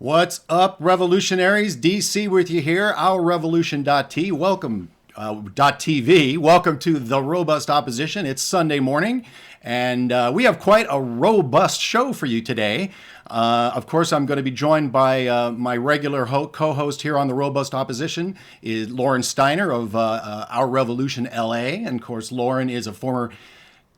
What's up, revolutionaries? DC with you here, ourrevolution.t. Welcome, .tv. Welcome to the Robust Opposition. It's Sunday morning, and we have quite a robust show for you today. Of course, I'm going to be joined by my regular co-host here on the Robust Opposition, is Lauren Steiner of Our Revolution LA. And of course, Lauren is a former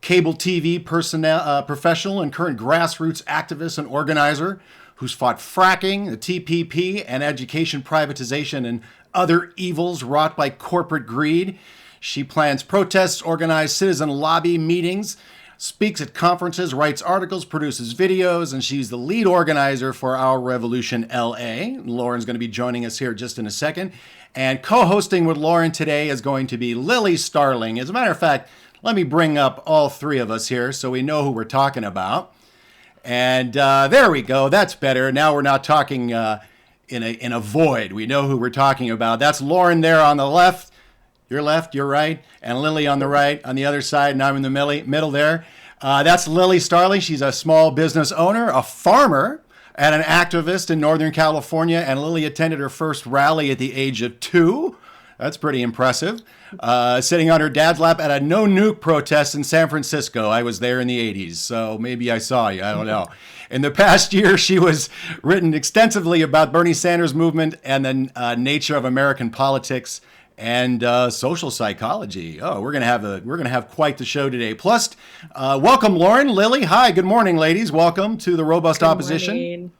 cable TV professional and current grassroots activist and organizer who's fought fracking, the TPP, and education privatization and other evils wrought by corporate greed. She plans protests, organizes citizen lobby meetings, speaks at conferences, writes articles, produces videos, and she's the lead organizer for Our Revolution LA. Lauren's going to be joining us here just in a second. And co-hosting with Lauren today is going to be Lily Starling. As a matter of fact, let me bring up all three of us here so we know who we're talking about. And there we go. That's better. Now we're not talking in a void. We know who we're talking about. That's Lauren there on the left, your right, and Lily on the right, on the other side, and I'm in the middle there. That's Lily Starling. She's a small business owner, a farmer, and an activist in Northern California. And Lily attended her first rally at the age of 2. That's pretty impressive. Sitting on her dad's lap at a no-nuke protest in San Francisco. I was there in the 80s, so maybe I saw you. I don't know. In the past year, she was written extensively about Bernie Sanders' movement and the nature of American politics and social psychology. Oh, we're gonna have quite the show today. Plus, welcome Lauren, Lily. Hi, good morning, ladies. Welcome to the Robust Good Opposition. morning.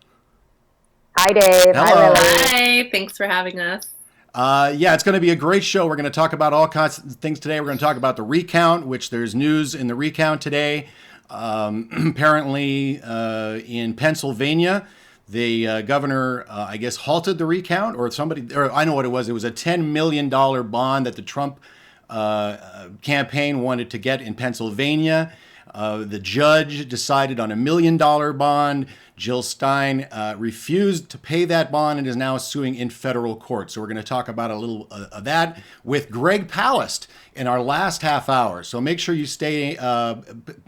Hi, Dave. Hello. Hi, Lily. Hi, thanks for having us. Yeah, it's going to be a great show. We're going to talk about all kinds of things today. We're going to talk about the recount, which there's news in the recount today. Apparently, in Pennsylvania, the governor, I guess, halted the recount, or I know what it was. It was a $10 million bond that the Trump campaign wanted to get in Pennsylvania. The judge decided on $1 million bond. Jill Stein refused to pay that bond and is now suing in federal court. So we're going to talk about a little of that with Greg Palast in our last half hour. So make sure you stay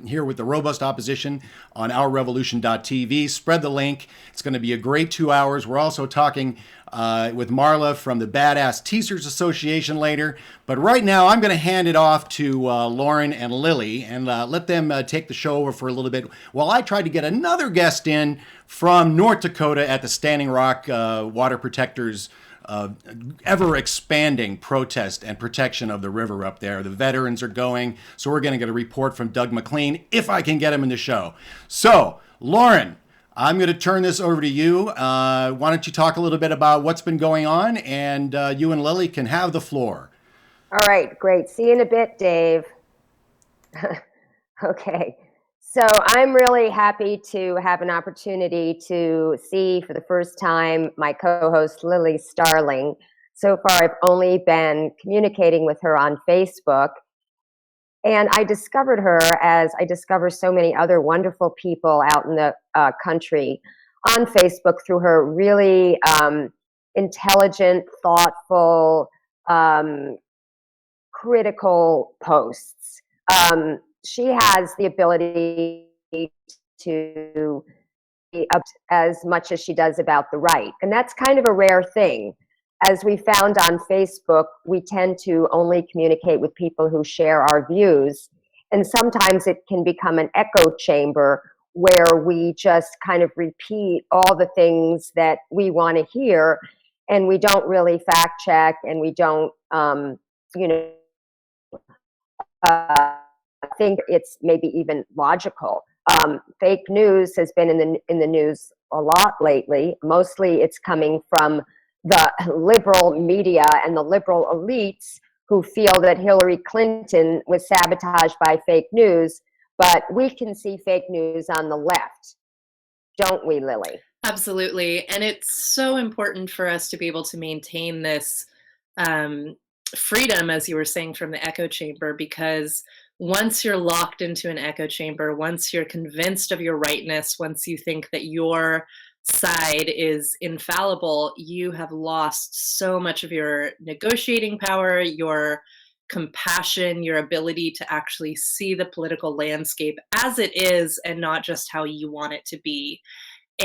here with the Robust Opposition on ourrevolution.tv. Spread the link. It's going to be a great 2 hours. We're also talking with Marla from the Badass Teachers Association later. But right now, I'm going to hand it off to Lauren and Lily and let them take the show over for a little bit while I try to get another guest in from North Dakota at the Standing Rock Water Protectors ever-expanding protest and protection of the river up there. The veterans are going, so we're going to get a report from Doug McLean if I can get him in the show. So, Lauren, I'm going to turn this over to you. Why don't you talk a little bit about what's been going on, and you and Lily can have the floor. All right, great. See you in a bit, Dave. Okay. So I'm really happy to have an opportunity to see for the first time my co-host Lily Starling. So far, I've only been communicating with her on Facebook. And I discovered her as I discover so many other wonderful people out in the country on Facebook through her really intelligent, thoughtful, critical posts. She has the ability to be up as much as she does about the right. And that's kind of a rare thing. As we found on Facebook, we tend to only communicate with people who share our views. And sometimes it can become an echo chamber where we just kind of repeat all the things that we want to hear, and we don't really fact check, and we don't, think it's maybe even logical. Fake news has been in the news a lot lately. Mostly it's coming from the liberal media and the liberal elites who feel that Hillary Clinton was sabotaged by fake news, but we can see fake news on the left, don't we, Lily? Absolutely. And it's so important for us to be able to maintain this freedom, as you were saying, from the echo chamber, because once you're locked into an echo chamber, once you're convinced of your rightness, once you think that your side is infallible, you have lost so much of your negotiating power, your compassion, your ability to actually see the political landscape as it is and not just how you want it to be.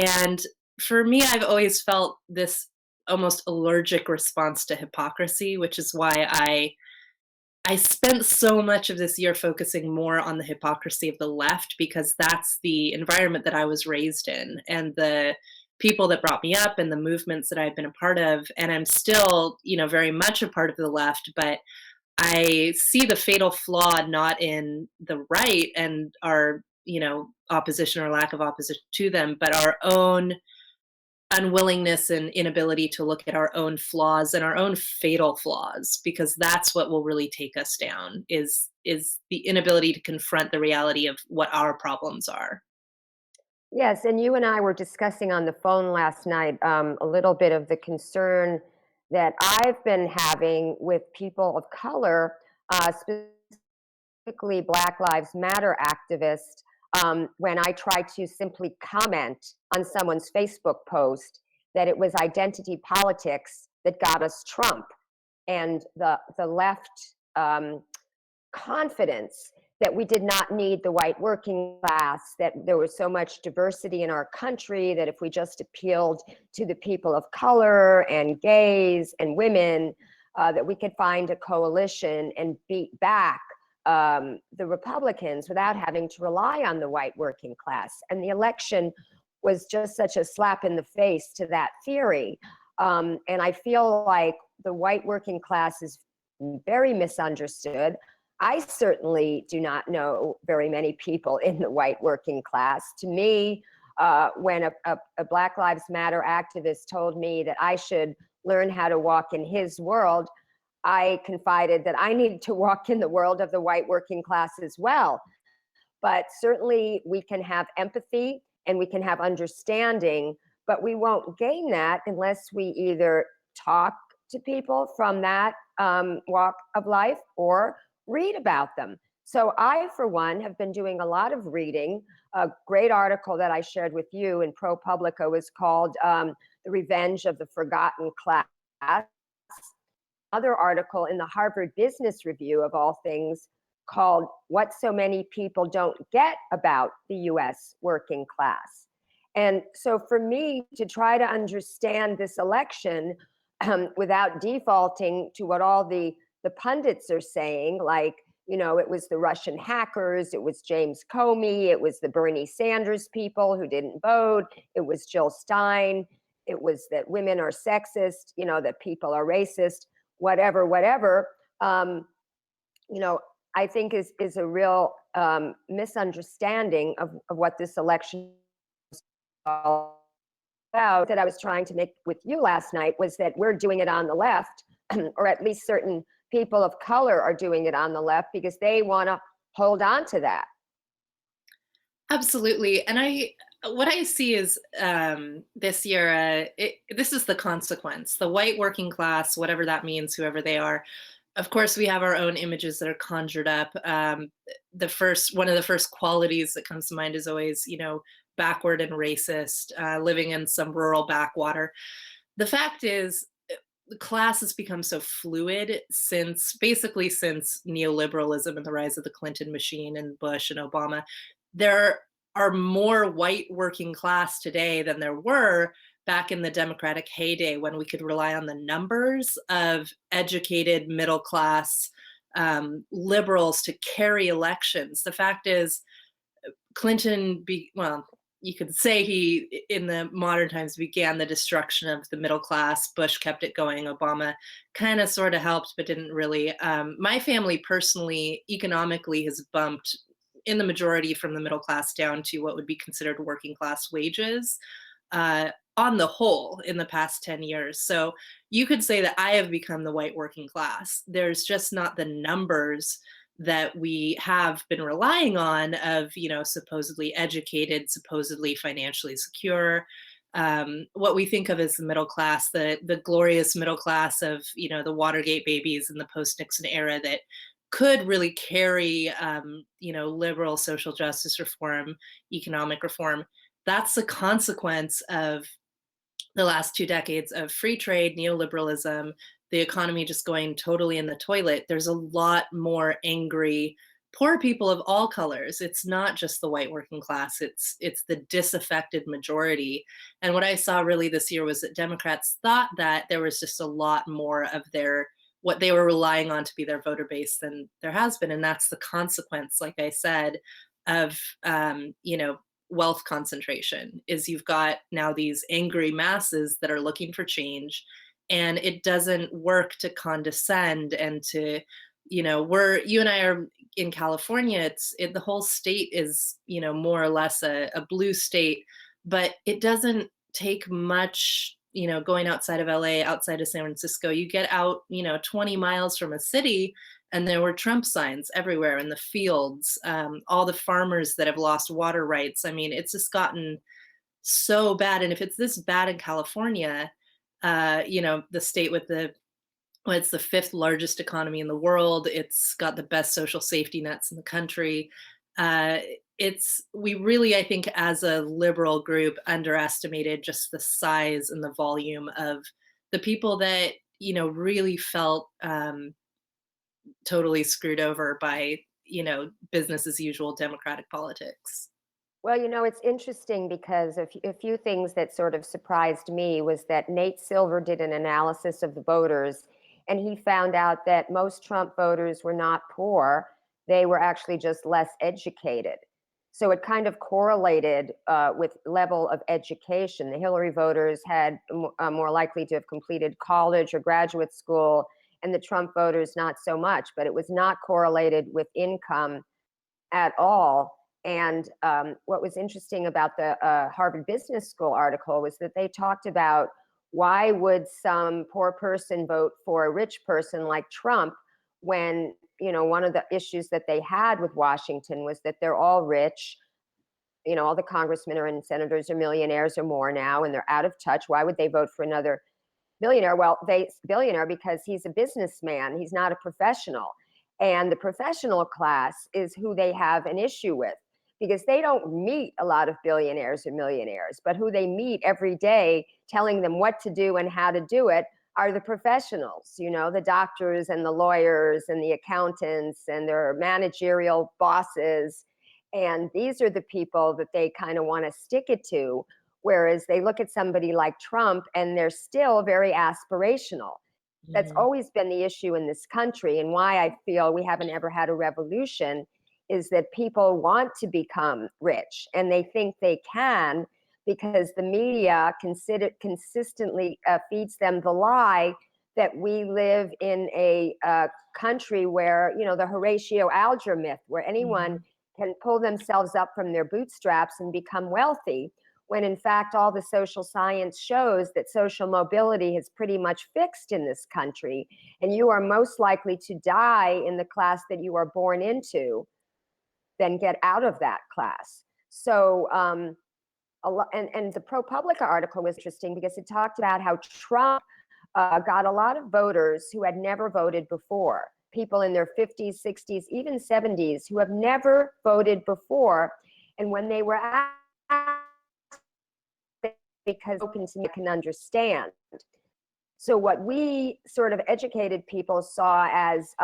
And for me, I've always felt this almost allergic response to hypocrisy, which is why I spent so much of this year focusing more on the hypocrisy of the left because that's the environment that I was raised in and the people that brought me up and the movements that I've been a part of. And I'm still, very much a part of the left, but I see the fatal flaw not in the right and our, opposition or lack of opposition to them, but our own unwillingness and inability to look at our own flaws and our own fatal flaws, because that's what will really take us down is the inability to confront the reality of what our problems are. Yes, and you and I were discussing on the phone last night a little bit of the concern that I've been having with people of color, specifically Black Lives Matter activists, when I try to simply comment on someone's Facebook post that it was identity politics that got us Trump, and the left confidence that we did not need the white working class, that there was so much diversity in our country, that if we just appealed to the people of color and gays and women, that we could find a coalition and beat back the Republicans without having to rely on the white working class. And the election was just such a slap in the face to that theory. And I feel like the white working class is very misunderstood. I certainly do not know very many people in the white working class. To me, when a Black Lives Matter activist told me that I should learn how to walk in his world, I confided that I needed to walk in the world of the white working class as well. But certainly we can have empathy and we can have understanding, but we won't gain that unless we either talk to people from that walk of life or read about them. So I, for one, have been doing a lot of reading. A great article that I shared with you in ProPublica was called The Revenge of the Forgotten Class. Another article in the Harvard Business Review, of all things, called What So Many People Don't Get About the US Working Class. And so for me to try to understand this election without defaulting to what all the pundits are saying, like, it was the Russian hackers, it was James Comey, it was the Bernie Sanders people who didn't vote, it was Jill Stein, it was that women are sexist, that people are racist, whatever. I think is a real misunderstanding of what this election is all about. That I was trying to make with you last night was that we're doing it on the left, or at least certain people of color are doing it on the left because they want to hold on to that. Absolutely. And what I see is this year, this is the consequence. The white working class, whatever that means, whoever they are. Of course, we have our own images that are conjured up. One of the first qualities that comes to mind is always, backward and racist, living in some rural backwater. The fact is, the class has become so fluid since neoliberalism and the rise of the Clinton machine and Bush and Obama. There are more white working class today than there were back in the Democratic heyday when we could rely on the numbers of educated middle class liberals to carry elections. The fact is, you could say he, in the modern times, began the destruction of the middle class. Bush kept it going. Obama kind of sort of helped, but didn't really. My family personally, economically, has bumped in the majority from the middle class down to what would be considered working class wages on the whole in the past 10 years. So you could say that I have become the white working class. There's just not the numbers that we have been relying on of, supposedly educated, supposedly financially secure, what we think of as the middle class, the glorious middle class of, the Watergate babies in the post-Nixon era that could really carry, liberal social justice reform, economic reform. That's the consequence of the last 2 decades of free trade, neoliberalism, the economy just going totally in the toilet. There's a lot more angry poor people of all colors. It's not just the white working class. It's the disaffected majority. And what I saw really this year was that Democrats thought that there was just a lot more of their what they were relying on to be their voter base than there has been, and that's the consequence, like I said, of wealth concentration. Is you've got now these angry masses that are looking for change, and it doesn't work to condescend and to you and I are in California. The whole state is more or less a blue state, but it doesn't take much going outside of LA, outside of San Francisco. You get out 20 miles from a city and there were Trump signs everywhere in the fields, all the farmers that have lost water rights. I mean, it's just gotten so bad. And if it's this bad in California, the state with it's the fifth largest economy in the world. It's got the best social safety nets in the country. Uh, we really, I think, as a liberal group, underestimated just the size and the volume of the people that really felt totally screwed over by business as usual Democratic politics. Well, it's interesting because a few things that sort of surprised me was that Nate Silver did an analysis of the voters, and he found out that most Trump voters were not poor. They were actually just less educated. So it kind of correlated with level of education. The Hillary voters had more likely to have completed college or graduate school, and the Trump voters not so much, but it was not correlated with income at all. And what was interesting about the Harvard Business School article was that they talked about why would some poor person vote for a rich person like Trump when, one of the issues that they had with Washington was that they're all rich. All the congressmen and senators are millionaires or more now, and they're out of touch. Why would they vote for another billionaire? Well, billionaire because he's a businessman. He's not a professional. And the professional class is who they have an issue with, because they don't meet a lot of billionaires or millionaires, but who they meet every day telling them what to do and how to do it are the professionals, the doctors and the lawyers and the accountants and their managerial bosses. And these are the people that they kind of want to stick it to, whereas they look at somebody like Trump and they're still very aspirational. That's always been the issue in this country, and why I feel we haven't ever had a revolution is that people want to become rich, and they think they can because the media consistently feeds them the lie that we live in a country where, the Horatio Alger myth, where anyone can pull themselves up from their bootstraps and become wealthy, when in fact all the social science shows that social mobility is pretty much fixed in this country, and you are most likely to die in the class that you are born into than get out of that class. So and the ProPublica article was interesting because it talked about how Trump got a lot of voters who had never voted before, people in their 50s, 60s, even 70s who have never voted before. And when they were asked, because open to me can understand. So what we sort of educated people saw as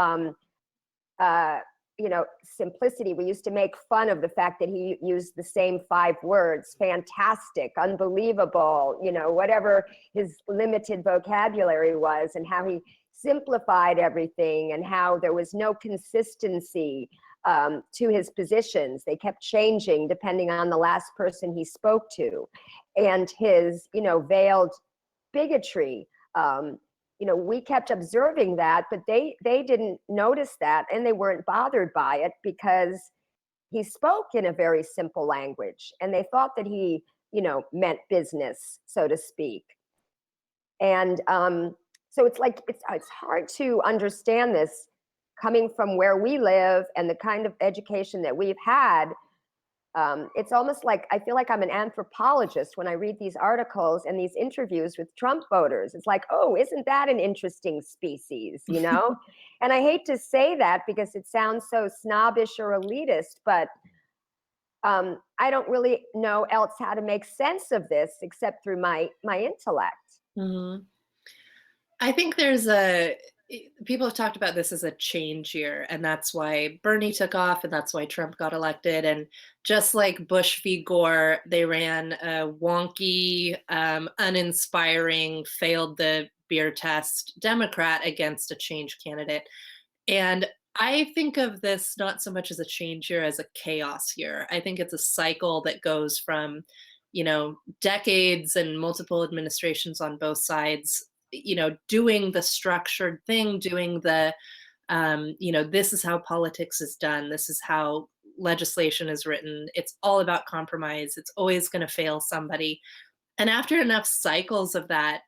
simplicity. We used to make fun of the fact that he used the same 5 words: fantastic, unbelievable, whatever his limited vocabulary was, and how he simplified everything, and how there was no consistency to his positions. They kept changing depending on the last person he spoke to, and his, veiled bigotry. We kept observing that, but they didn't notice that, and they weren't bothered by it because he spoke in a very simple language, and they thought that he, meant business, so to speak. And so it's like it's hard to understand this coming from where we live and the kind of education that we've had. It's almost like I feel like I'm an anthropologist when I read these articles and these interviews with Trump voters. It's like, oh, isn't that an interesting species, And I hate to say that because it sounds so snobbish or elitist, but I don't really know else how to make sense of this except through my intellect. I think there's a People have talked about this as a change year, and that's why Bernie took off, and that's why Trump got elected. And just like Bush v. Gore, they ran a wonky, uninspiring, failed the beer test Democrat against a change candidate. And I think of this not so much as a change year as a chaos year. I think it's a cycle that goes from, decades and multiple administrations on both sides, doing the structured thing, doing the, this is how politics is done. This is how legislation is written. It's all about compromise. It's always going to fail somebody. And after enough cycles of that,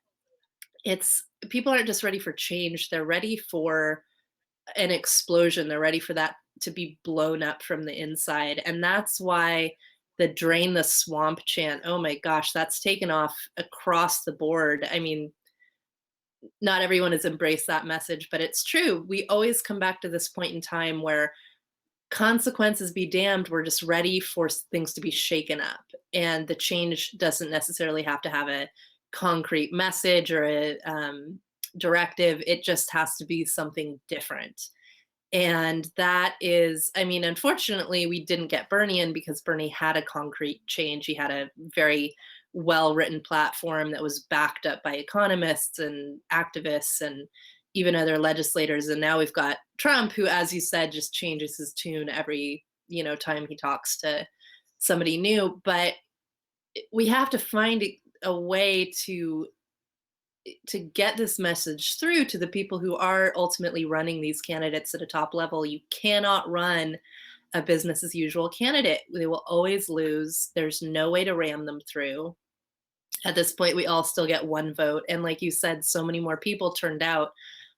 it's people aren't just ready for change. They're ready for an explosion. They're ready for that to be blown up from the inside. And that's why the drain the swamp chant, oh my gosh, that's taken off across the board. I mean, not everyone has embraced that message, but it's true. We always come back to this point in time where consequences be damned. We're just ready for things to be shaken up. And the change doesn't necessarily have to have a concrete message or a directive. It just has to be something different. And that is, I mean, unfortunately, we didn't get Bernie in because Bernie had a concrete change. He had a very well written platform that was backed up by economists and activists and even other legislators. And now we've got Trump, who, as you said, just changes his tune every time he talks to somebody new. But we have to find a way to get this message through to the people who are ultimately running these candidates at a top level. You cannot run a business as usual candidate. They will always lose. There's no way to ram them through. At this point, we all still get one vote. And like you said, so many more people turned out.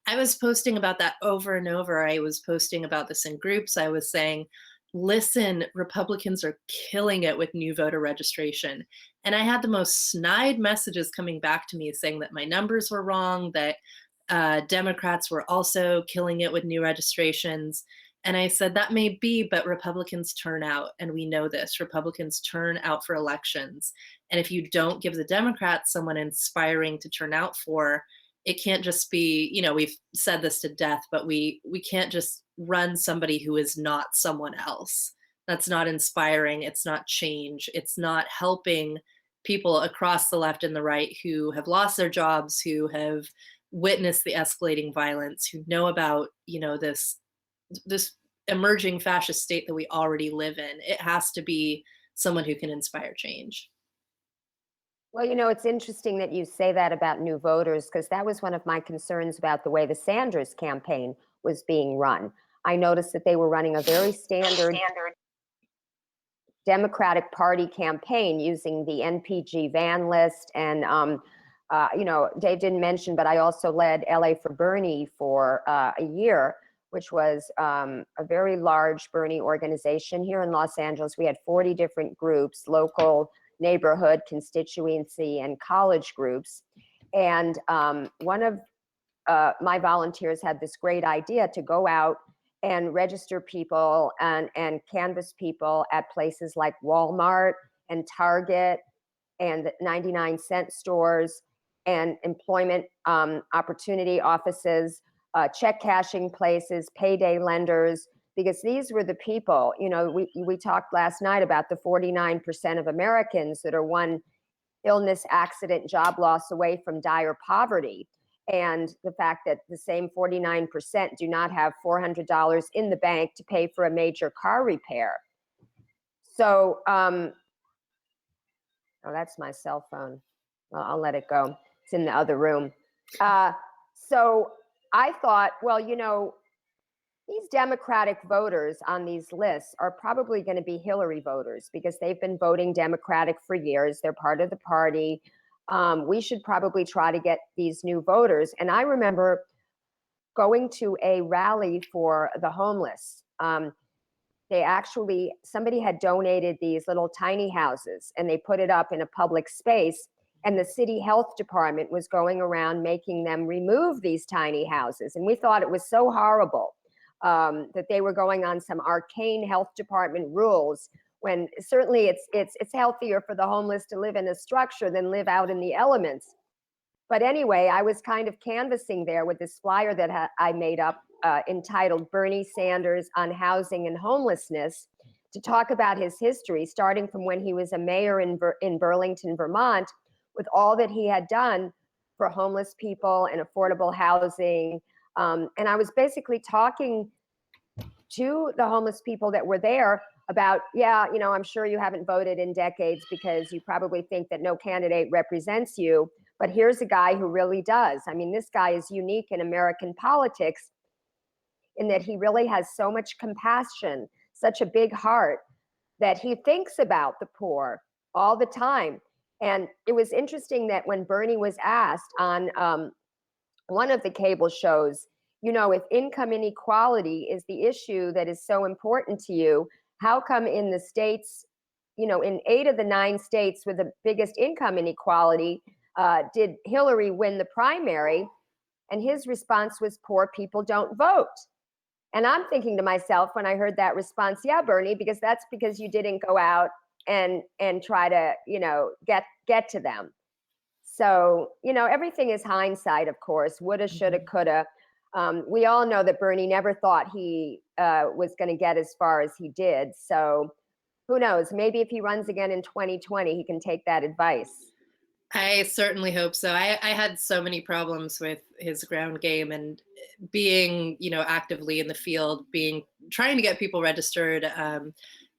I was posting about that over and over. I was posting about this in groups. I was saying, listen, Republicans are killing it with new voter registration. And I had the most snide messages coming back to me saying that my numbers were wrong, that Democrats were also killing it with new registrations. And I said, that may be, but Republicans turn out. And we know this. Republicans turn out for elections. And if you don't give the Democrats someone inspiring to turn out for, it can't just be, we've said this to death, but we can't just run somebody who is not someone else. That's not inspiring. It's not change. It's not helping people across the left and the right who have lost their jobs, who have witnessed the escalating violence, who know about, this emerging fascist state that we already live in. It has to be someone who can inspire change. Well, it's interesting that you say that about new voters, because that was one of my concerns about the way the Sanders campaign was being run. I noticed that they were running a very standard Democratic Party campaign using the NPG van list. And, Dave didn't mention, but I also led LA for Bernie for a year, which was a very large Bernie organization here in Los Angeles. We had 40 different groups, local, neighborhood, constituency, and college groups. And one of my volunteers had this great idea to go out and register people and canvass people at places like Walmart and Target and 99-cent stores and employment opportunity offices, check cashing places, payday lenders, because these were the people, we talked last night about the 49% of Americans that are one illness, accident, job loss away from dire poverty. And the fact that the same 49% do not have $400 in the bank to pay for a major car repair. So, oh, that's my cell phone. Well, I'll let it go. It's in the other room. So I thought, well, these Democratic voters on these lists are probably going to be Hillary voters because they've been voting Democratic for years. They're part of the party. We should probably try to get these new voters. And I remember going to a rally for the homeless. Somebody had donated these little tiny houses and they put it up in a public space. And the city health department was going around making them remove these tiny houses. And we thought it was so horrible. That they were going on some arcane health department rules, when certainly it's healthier for the homeless to live in a structure than live out in the elements. But anyway, I was kind of canvassing there with this flyer that I made up entitled Bernie Sanders on Housing and Homelessness, to talk about his history, starting from when he was a mayor in Burlington, Vermont, with all that he had done for homeless people and affordable housing. And I was basically talking to the homeless people that were there about, yeah, you know, I'm sure you haven't voted in decades because you probably think that no candidate represents you, but here's a guy who really does. I mean, this guy is unique in American politics in that he really has so much compassion, such a big heart, that he thinks about the poor all the time. And it was interesting that when Bernie was asked on one of the cable shows, you know, if income inequality is the issue that is so important to you, how come in the states, you know, in 8 of the 9 states with the biggest income inequality, did Hillary win the primary? And his response was, poor people don't vote. And I'm thinking to myself when I heard that response, yeah, Bernie, because that's because you didn't go out and try to, you know, get to them. So, you know, everything is hindsight, of course, woulda, shoulda, coulda. We all know that Bernie never thought he was going to get as far as he did. So who knows? Maybe if he runs again in 2020, he can take that advice. I certainly hope so. I had so many problems with his ground game and being, you know, actively in the field, trying to get people registered.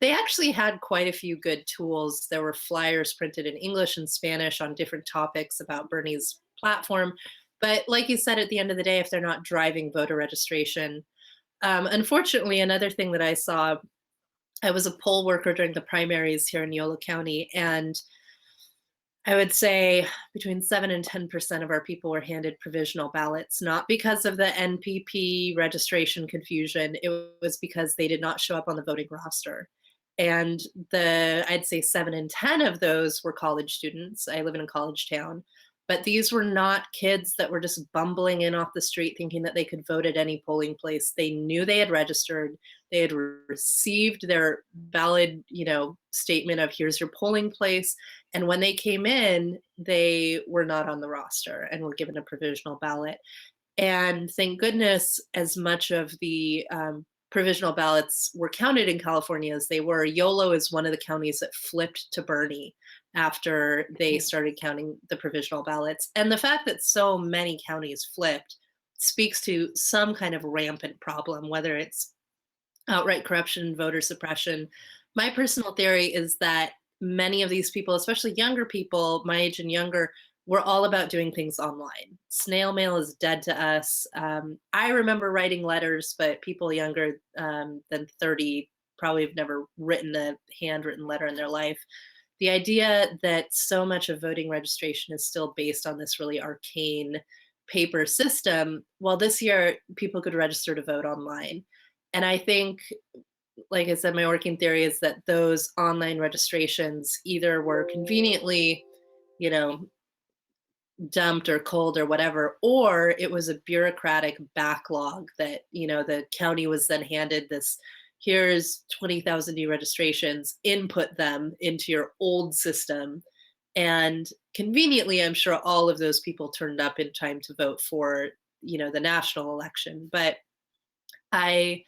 They actually had quite a few good tools. There were flyers printed in English and Spanish on different topics about Bernie's platform. But like you said, at the end of the day, if they're not driving voter registration, unfortunately, another thing that I saw, I was a poll worker during the primaries here in Yolo County, and I would say between 7 and 10% of our people were handed provisional ballots, not because of the NPP registration confusion. It was because they did not show up on the voting roster. And I'd say 7 and 10 of those were college students. I live in a college town. But these were not kids that were just bumbling in off the street thinking that they could vote at any polling place. They knew they had registered. They had received their valid, you know, statement of here's your polling place. And when they came in, they were not on the roster and were given a provisional ballot. And thank goodness, as much of the provisional ballots were counted in California as they were, Yolo is one of the counties that flipped to Bernie after they started counting the provisional ballots. And the fact that so many counties flipped speaks to some kind of rampant problem, whether it's outright corruption, voter suppression. My personal theory is that many of these people, especially younger people, my age and younger, we're all about doing things online. Snail mail is dead to us. I remember writing letters, but people younger than 30 probably have never written a handwritten letter in their life. The idea that so much of voting registration is still based on this really arcane paper system, well, this year people could register to vote online. And I think, like I said, my working theory is that those online registrations either were conveniently, you know, dumped or cold or whatever, or it was a bureaucratic backlog that, you know, the county was then handed this, here's 20,000 new registrations, input them into your old system. And conveniently, I'm sure all of those people turned up in time to vote for, you know, the national election. But I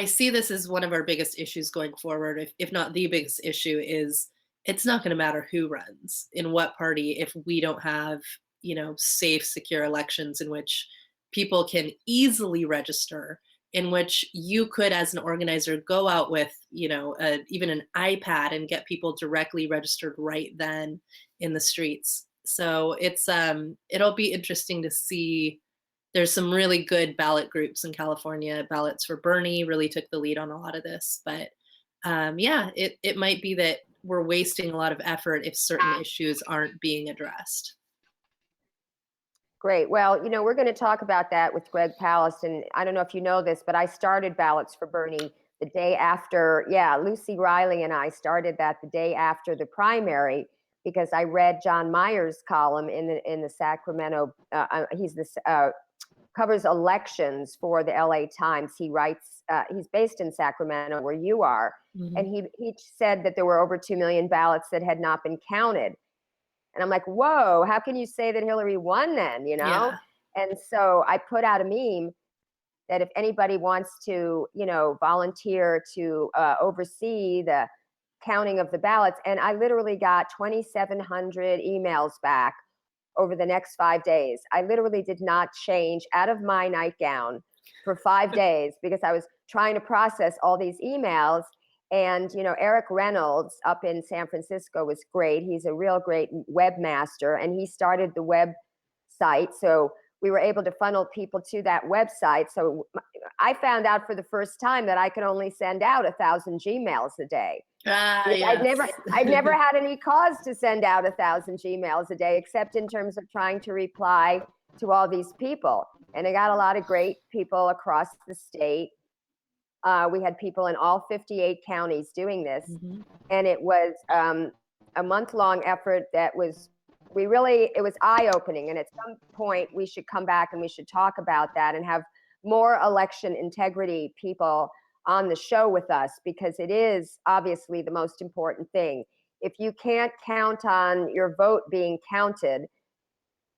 see this as one of our biggest issues going forward, if not the biggest issue, is it's not going to matter who runs in what party if we don't have, you know, safe, secure elections in which people can easily register, in which you could, as an organizer, go out with, you know, even an iPad and get people directly registered right then in the streets. So it's it'll be interesting to see. There's some really good ballot groups in California. Ballots for Bernie really took the lead on a lot of this. But yeah, it might be that we're wasting a lot of effort if certain issues aren't being addressed. Great. Well, you know, we're going to talk about that with Greg Palast. And I don't know if you know this, but I started Ballots for Bernie the day after. Yeah, Lucy Riley and I started that the day after the primary because I read John Meyer's column in the Sacramento. He's the covers elections for the LA Times. He writes, he's based in Sacramento where you are. Mm-hmm. And he said that there were over 2 million ballots that had not been counted. And I'm like, whoa, how can you say that Hillary won then, you know? Yeah. And so I put out a meme that if anybody wants to, you know, volunteer to oversee the counting of the ballots, and I literally got 2,700 emails back over the next 5 days. I literally did not change out of my nightgown for 5 days because I was trying to process all these emails. And, you know, Eric Reynolds up in San Francisco was great. He's a real great webmaster, and he started the website. So we were able to funnel people to that website. So I found out for the first time that I could only send out 1,000 Gmails a day. Yes. I'd never had any cause to send out 1,000 Gmails a day, except in terms of trying to reply to all these people. And I got a lot of great people across the state. We had people in all 58 counties doing this. Mhm. And it was a month-long effort that was, it was eye-opening. And at some point, we should come back and we should talk about that and have more election integrity people on the show with us, because it is obviously the most important thing. If you can't count on your vote being counted,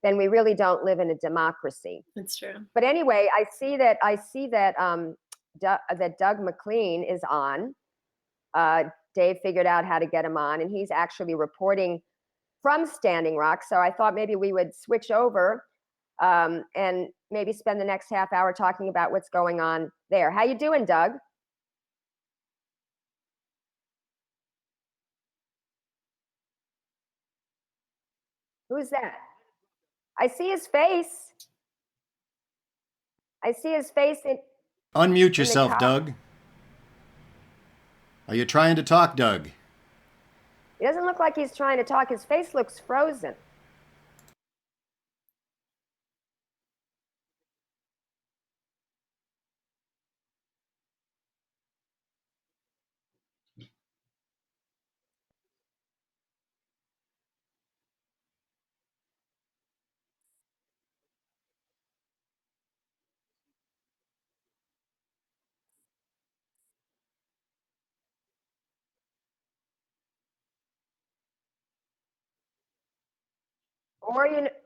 then we really don't live in a democracy. That's true. But anyway, I see that that Doug McLean is on. Dave figured out how to get him on, and he's actually reporting from Standing Rock. So I thought maybe we would switch over and maybe spend the next half hour talking about what's going on there. How you doing, Doug? Who's that? I see his face. I see his face in. Unmute yourself, Doug. Are you trying to talk, Doug? He doesn't look like he's trying to talk. His face looks frozen.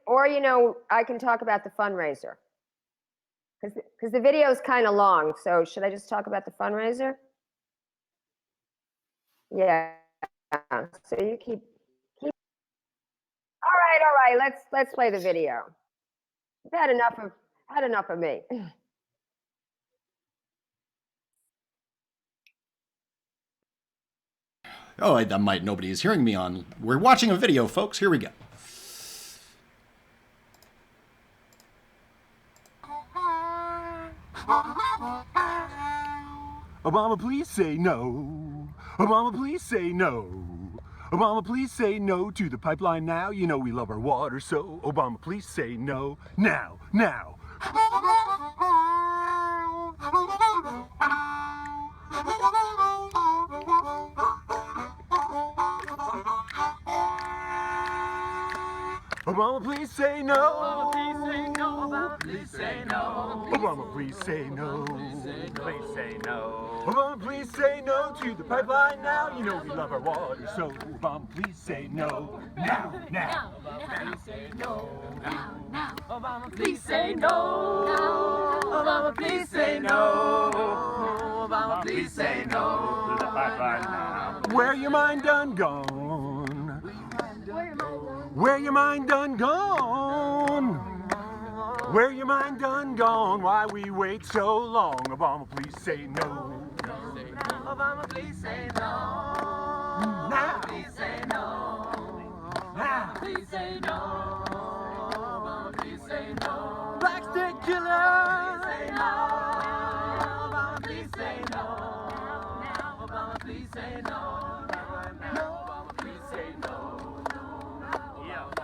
Or you know, I can talk about the fundraiser because the video is kind of long. So should I just talk about the fundraiser? Yeah. So you keep. All right. Let's play the video. I've had enough of me. Oh, nobody is hearing me on. We're watching a video, folks. Here we go. Obama, please say no. Obama, please say no. Obama, please say no to the pipeline now. You know we love our water, so Obama, please say no now, now. Obama, please say no. Obama, please say no. Obama, please say no. Obama, please say no. Please say no. Obama, please say no to the pipeline now. You know we love our water, so Obama, please say no. Now, now. Obama, please say no. Now, now. Obama, please say no. Obama, please say no. Obama, please say no to the pipeline now. Where your mind done gone? Where your mind done gone? Where your mind done gone? Why we wait so long? Obama, please say no. Obama, please say no. Now, please say no. Now, please say no. Obama, please say no. Black state killer. Say no. Obama, please say no. Obama, please say no. Obama, please say no.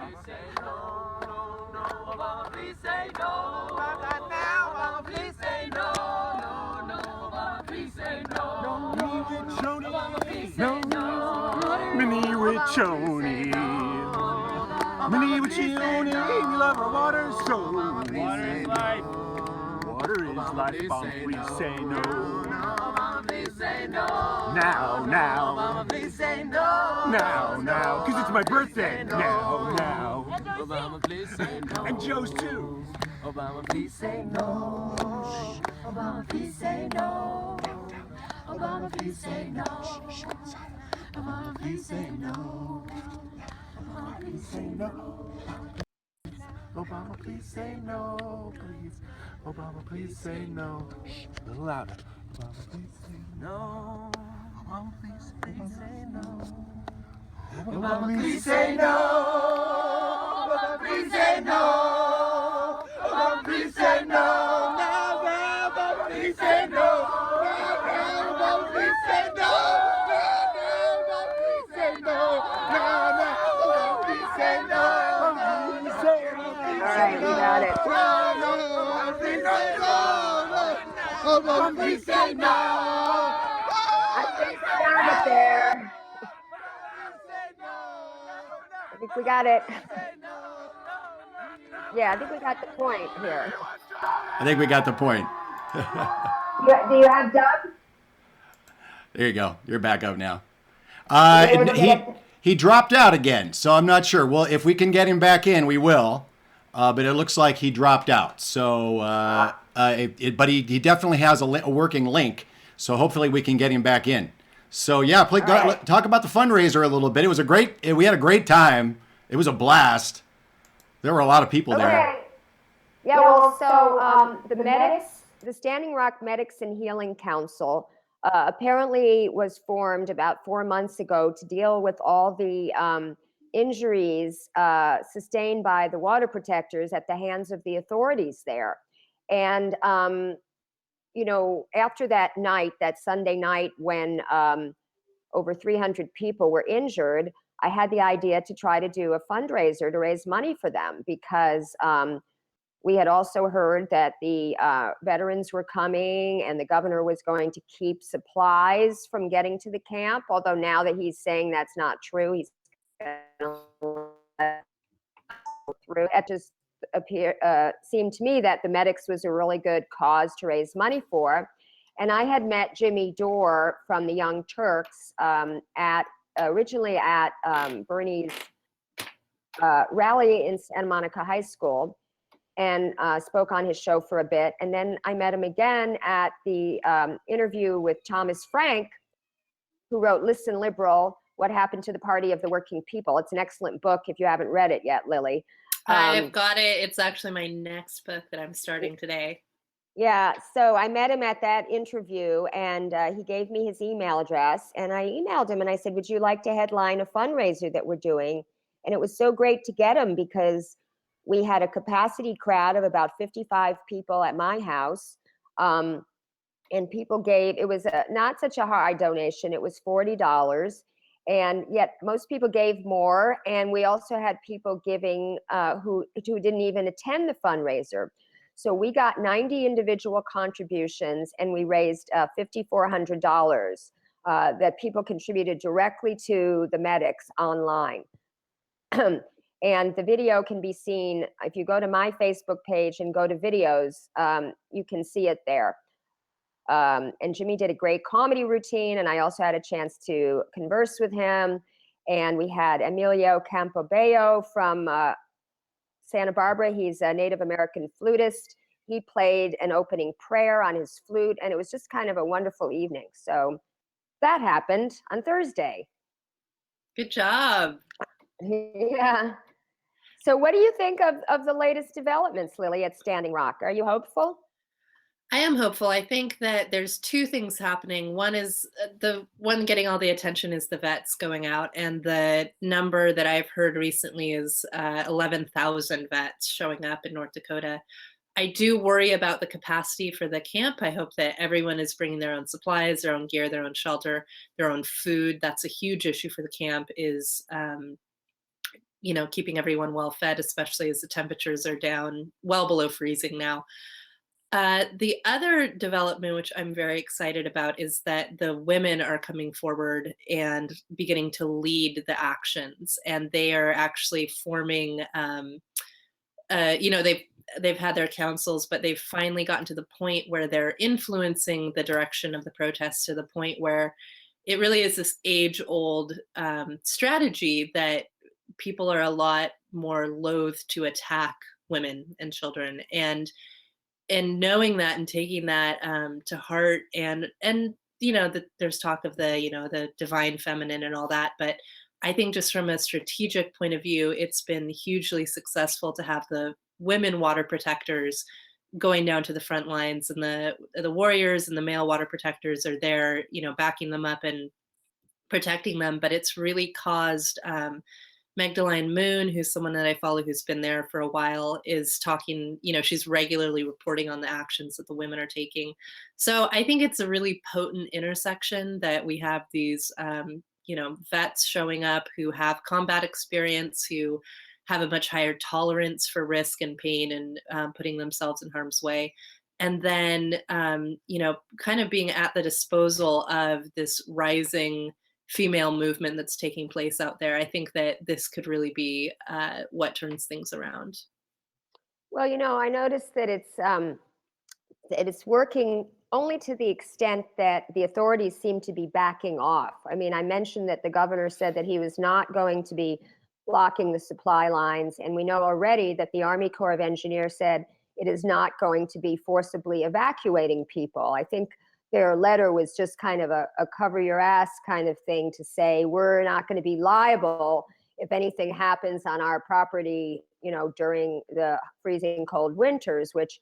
Please say no, no, no. Obama, please say no. Right now, Obama, please say no, no, no. Obama, please say no. Obama, please say no. Minnie Wichoni. Minnie Wichoni. We love our water so. Water is life. Water is life. Obama, please say no. Obama, please Now, now. Obama, please say no. Now, now. Because it's my birthday. Now, now. Obama, please say no. And Joe's too. Obama, please say no. Obama, please say no. Obama, please say no. Obama, please say no. Obama, please say no. Obama, please say no, please. Obama, please say no. Shh, a little louder. Obama, please say no. Obama, please say no. Obama, please say no. Obama, please say no. Obama, please say no. Now, now, Obama, please say no. Now, now, Obama, please say no. Now, now, Obama, please say no. Now, now, Obama, please say no. All right, we got it. Obama, please say no. I think we got it there. I think we got it. Yeah, I think we got the point here. I think we got the point. Do you have Doug? There you go. You're back up now. able to He get- he dropped out again, so I'm not sure. Well, if we can get him back in, we will. But it looks like he dropped out. So, but he definitely has a working link. So hopefully we can get him back in. So yeah, right. talk about the fundraiser a little bit. It was we had a great time. It was a blast. There were a lot of people there. Okay. Yeah, well, so the medics, the Standing Rock Medics and Healing Council apparently was formed about 4 months ago to deal with all the injuries sustained by the water protectors at the hands of the authorities there. And, you know, after that night, that Sunday night when over 300 people were injured, I had the idea to try to do a fundraiser to raise money for them because we had also heard that the veterans were coming and the governor was going to keep supplies from getting to the camp, although now that he's saying that's not true, he's through. It just seemed to me that the medics was a really good cause to raise money for. And I had met Jimmy Dore from the Young Turks originally at Bernie's rally in Santa Monica High School, and spoke on his show for a bit. And then I met him again at the interview with Thomas Frank, who wrote Listen Liberal, What Happened to the Party of the Working People. It's an excellent book if you haven't read it yet, Lily. I've got it. It's actually my next book that I'm starting today. Yeah, so I met him at that interview, and he gave me his email address, and I emailed him and I said, would you like to headline a fundraiser that we're doing? And it was so great to get him because we had a capacity crowd of about 55 people at my house. And people gave, it was not such a high donation, it was $40. And yet most people gave more. And we also had people giving who didn't even attend the fundraiser. So we got 90 individual contributions and we raised $5,400 that people contributed directly to the medics online. And the video can be seen, if you go to my Facebook page and go to videos, you can see it there. And Jimmy did a great comedy routine, and I also had a chance to converse with him. And we had Emilio Campobello from Santa Barbara. He's a Native American flutist. He played an opening prayer on his flute, and it was just kind of a wonderful evening. So that happened on Thursday. Good job. Yeah. So what do you think of the latest developments, Lily, at Standing Rock? Are you hopeful? I am hopeful. I think that there's two things happening. One is the one getting all the attention is the vets going out. And the number that I've heard recently is 11,000 vets showing up in North Dakota. I do worry about the capacity for the camp. I hope that everyone is bringing their own supplies, their own gear, their own shelter, their own food. That's a huge issue for the camp is, you know, keeping everyone well fed, especially as the temperatures are down well below freezing now. The other development, which I'm very excited about, is that the women are coming forward and beginning to lead the actions. And they are actually forming, you know, they've had their councils, but they've finally gotten to the point where they're influencing the direction of the protests to the point where it really is this age-old strategy that people are a lot more loath to attack women and children, and knowing that and taking that to heart, and that there's talk of the divine feminine and all that, but I think just from a strategic point of view, it's been hugely successful to have the women water protectors going down to the front lines, and the warriors and the male water protectors are there, backing them up and protecting them. But it's really caused Magdalene Moon, who's someone that I follow who's been there for a while, is talking, she's regularly reporting on the actions that the women are taking. So I think it's a really potent intersection that we have these, vets showing up who have combat experience, who have a much higher tolerance for risk and pain and putting themselves in harm's way. And then, kind of being at the disposal of this rising female movement that's taking place out there. I think that this could really be what turns things around. Well, I noticed that it's working only to the extent that the authorities seem to be backing off. I mean, I mentioned that the governor said that he was not going to be blocking the supply lines, and we know already that the Army Corps of Engineers said it is not going to be forcibly evacuating people. I think their letter was just kind of a cover your ass kind of thing to say, we're not going to be liable if anything happens on our property, during the freezing cold winters, which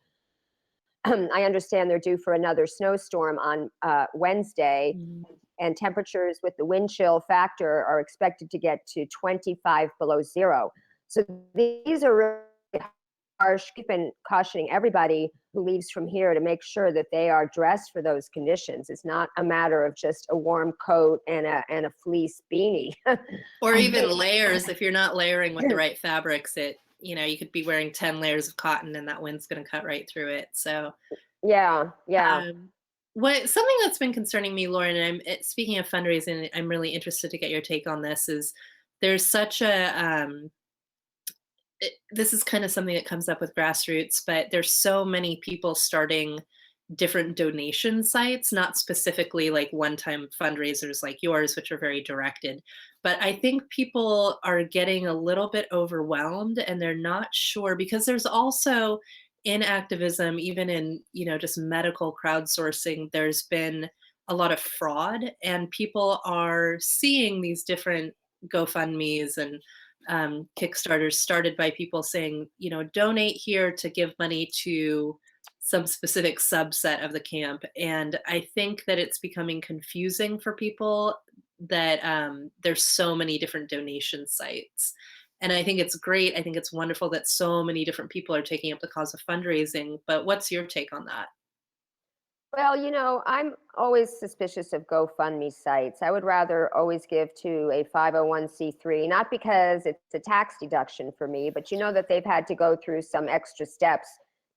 I understand they're due for another snowstorm on Wednesday. Mm. And temperatures with the wind chill factor are expected to get to 25 below zero. So these are really harsh. Keep been cautioning everybody who leaves from here to make sure that they are dressed for those conditions. It's not a matter of just a warm coat and a fleece beanie. Or even layers. If you're not layering with the right fabrics, you could be wearing 10 layers of cotton and that wind's going to cut right through it. So yeah. Something that's been concerning me, Lauren, and speaking of fundraising, I'm really interested to get your take on this, is there's such this is kind of something that comes up with grassroots, but there's so many people starting different donation sites, not specifically like one-time fundraisers like yours, which are very directed. But I think people are getting a little bit overwhelmed, and they're not sure, because there's also in activism, even in, just medical crowdsourcing, there's been a lot of fraud, and people are seeing these different GoFundMe's and Kickstarters started by people saying, donate here to give money to some specific subset of the camp. And I think that it's becoming confusing for people that there's so many different donation sites. And I think it's great. I think it's wonderful that so many different people are taking up the cause of fundraising. But what's your take on that? Well, I'm always suspicious of GoFundMe sites. I would rather always give to a 501c3, not because it's a tax deduction for me, but that they've had to go through some extra steps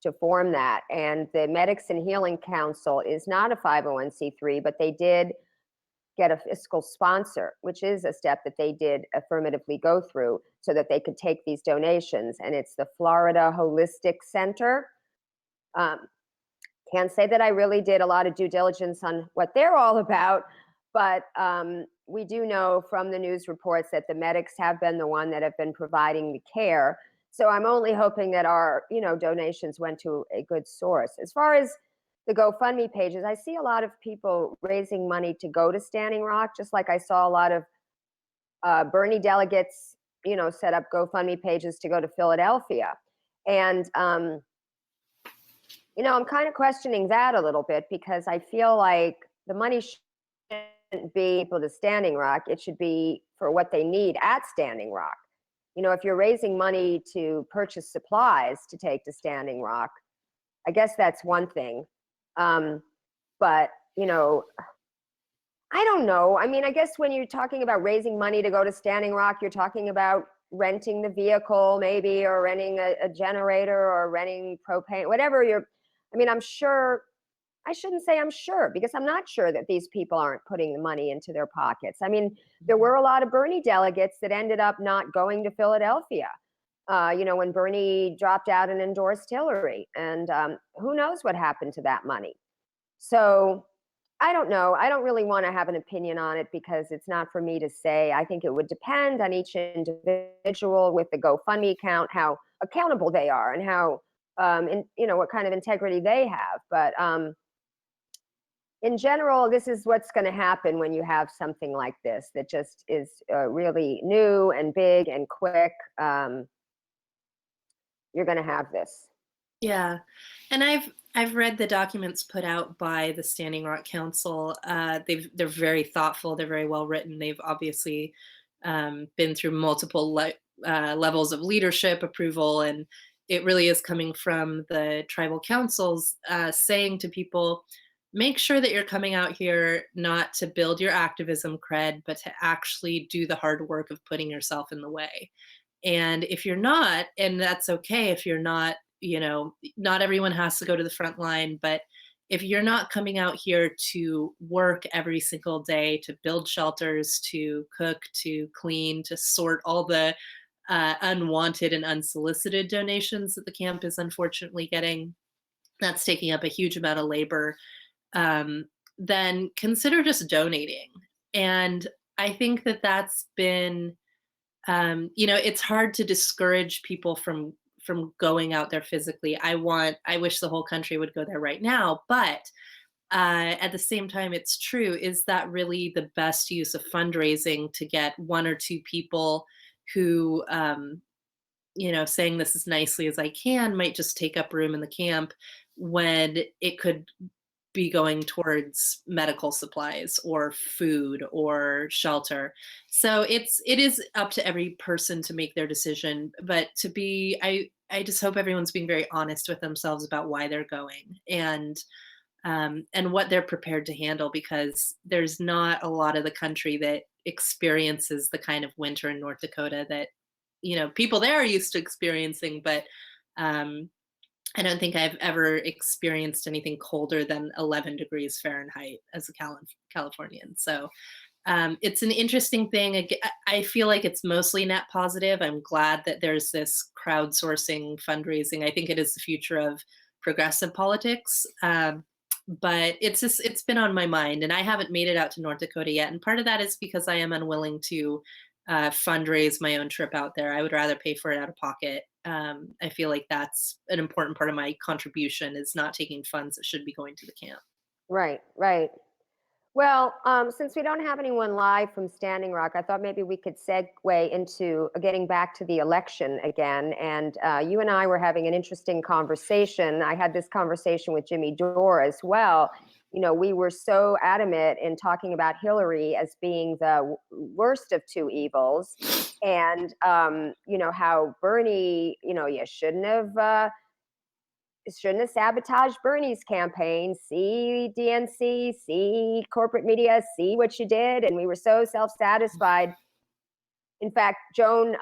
to form that. And the Medics and Healing Council is not a 501c3, but they did get a fiscal sponsor, which is a step that they did affirmatively go through so that they could take these donations. And it's the Florida Holistic Center. Can't say that I really did a lot of due diligence on what they're all about, but we do know from the news reports that the medics have been the one that have been providing the care. So I'm only hoping that our, donations went to a good source. As far as the GoFundMe pages, I see a lot of people raising money to go to Standing Rock, just like I saw a lot of Bernie delegates, set up GoFundMe pages to go to Philadelphia. And I'm kind of questioning that a little bit, because I feel like the money shouldn't be for the Standing Rock. It should be for what they need at Standing Rock. If you're raising money to purchase supplies to take to Standing Rock, I guess that's one thing. But, I don't know. I mean, I guess when you're talking about raising money to go to Standing Rock, you're talking about renting the vehicle maybe, or renting a generator, or renting propane, whatever I'm sure, I shouldn't say I'm sure, because I'm not sure that these people aren't putting the money into their pockets. I mean, there were a lot of Bernie delegates that ended up not going to Philadelphia. When Bernie dropped out and endorsed Hillary. And who knows what happened to that money. So I don't know. I don't really want to have an opinion on it because it's not for me to say. I think it would depend on each individual with the GoFundMe account, how accountable they are and how, what kind of integrity they have. But in general, this is what's going to happen when you have something like this that just is really new and big and quick. You're going to have this. Yeah, and I've read the documents put out by the Standing Rock Council. They're very thoughtful. They're very well written. They've obviously been through multiple levels of leadership approval, and it really is coming from the tribal councils saying to people, make sure that you're coming out here not to build your activism cred, but to actually do the hard work of putting yourself in the way. And if you're not, and that's okay if you're not, not everyone has to go to the front line, but if you're not coming out here to work every single day, to build shelters, to cook, to clean, to sort all the unwanted and unsolicited donations that the camp is unfortunately getting, that's taking up a huge amount of labor, then consider just donating. And I think that that's been, it's hard to discourage people from going out there physically. I wish the whole country would go there right now, but at the same time, it's true. Is that really the best use of fundraising to get one or two people who, saying this as nicely as I can might just take up room in the camp when it could be going towards medical supplies or food or shelter. So it is up to every person to make their decision, but I just hope everyone's being very honest with themselves about why they're going and what they're prepared to handle, because there's not a lot of the country that experiences the kind of winter in North Dakota that people there are used to experiencing, but I don't think I've ever experienced anything colder than 11 degrees Fahrenheit as a Californian. So it's an interesting thing. I feel like it's mostly net positive. I'm glad that there's this crowdsourcing fundraising. I think it is the future of progressive politics. But it's been on my mind, and I haven't made it out to North Dakota yet. And part of that is because I am unwilling to fundraise my own trip out there. I would rather pay for it out of pocket. I feel like that's an important part of my contribution, is not taking funds that should be going to the camp. Right, right. Well, since we don't have anyone live from Standing Rock, I thought maybe we could segue into getting back to the election again. And you and I were having an interesting conversation. I had this conversation with Jimmy Dore as well. We were so adamant in talking about Hillary as being the worst of two evils. And, how Bernie, you shouldn't have sabotaged Bernie's campaign. See DNC, see corporate media, see what you did. And we were so self-satisfied. In fact, Joan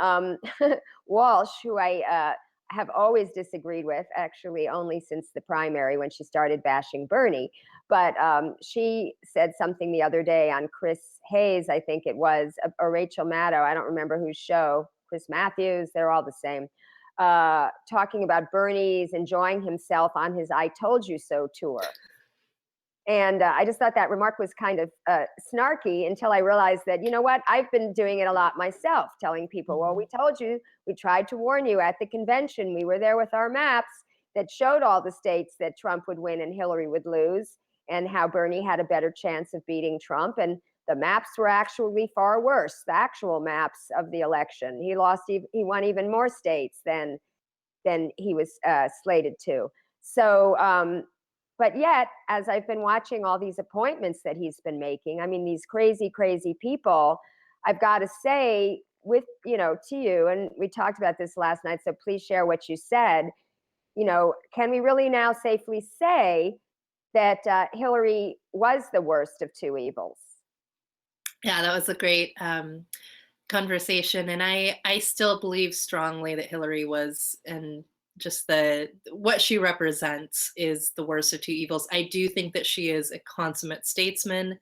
Walsh, who I have always disagreed with, actually only since the primary when she started bashing Bernie. But she said something the other day on Chris Hayes, I think it was, or Rachel Maddow, I don't remember whose show, Chris Matthews, they're all the same. Talking about Bernie's enjoying himself on his I Told You So tour. And I just thought that remark was kind of snarky until I realized that, I've been doing it a lot myself, telling people, well, we told you, we tried to warn you at the convention. We were there with our maps that showed all the states that Trump would win and Hillary would lose, and how Bernie had a better chance of beating Trump. And the maps were actually far worse, the actual maps of the election. He won even more states than he was slated to. So, but yet, as I've been watching all these appointments that he's been making, I mean, these crazy, crazy people, I've got to say to you, and we talked about this last night, so please share what you said, can we really now safely say that Hillary was the worst of two evils? Yeah, that was a great conversation. And I still believe strongly that Hillary was, and just what she represents is the worst of two evils. I do think that she is a consummate statesman.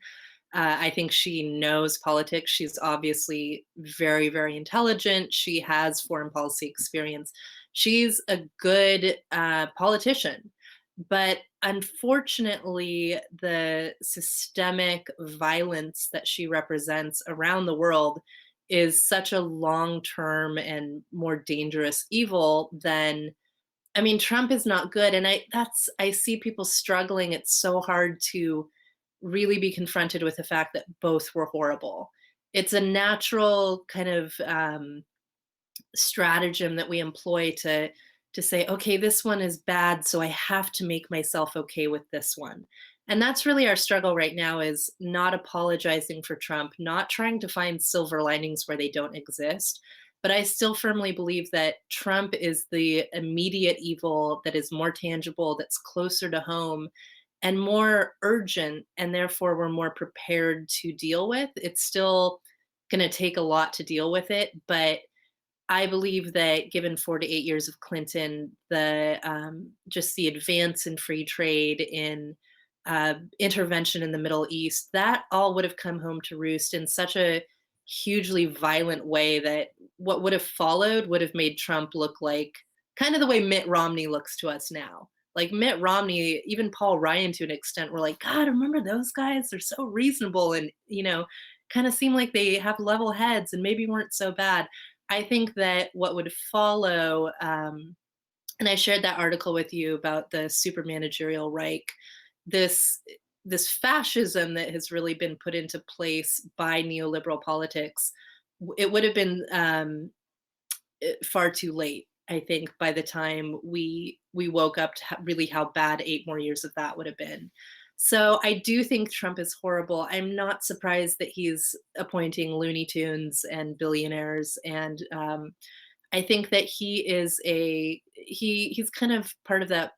I think she knows politics. She's obviously very, very intelligent. She has foreign policy experience. She's a good politician. But unfortunately, the systemic violence that she represents around the world is such a long term and more dangerous evil than, I mean, Trump is not good, and I see people struggling. It's so hard to really be confronted with the fact that both were horrible. It's a natural kind of stratagem that we employ to say, okay, this one is bad, so I have to make myself okay with this one. And that's really our struggle right now, is not apologizing for Trump, not trying to find silver linings where they don't exist. But I still firmly believe that Trump is the immediate evil that is more tangible, that's closer to home, and more urgent, and therefore we're more prepared to deal with. It's still going to take a lot to deal with it, but I believe that given 4 to 8 years of Clinton, the just the advance in free trade, in intervention in the Middle East, that all would have come home to roost in such a hugely violent way that what would have followed would have made Trump look like kind of the way Mitt Romney looks to us now. Like Mitt Romney, even Paul Ryan to an extent, were like, God, remember those guys? They're so reasonable and, kind of seem like they have level heads and maybe weren't so bad. I think that what would follow, and I shared that article with you about the super managerial Reich, this this fascism that has really been put into place by neoliberal politics. It would have been far too late, I think, by the time we woke up to really how bad 8 more years of that would have been. So I do think Trump is horrible. I'm not surprised that he's appointing Looney Tunes and billionaires, and I think that he's kind of part of that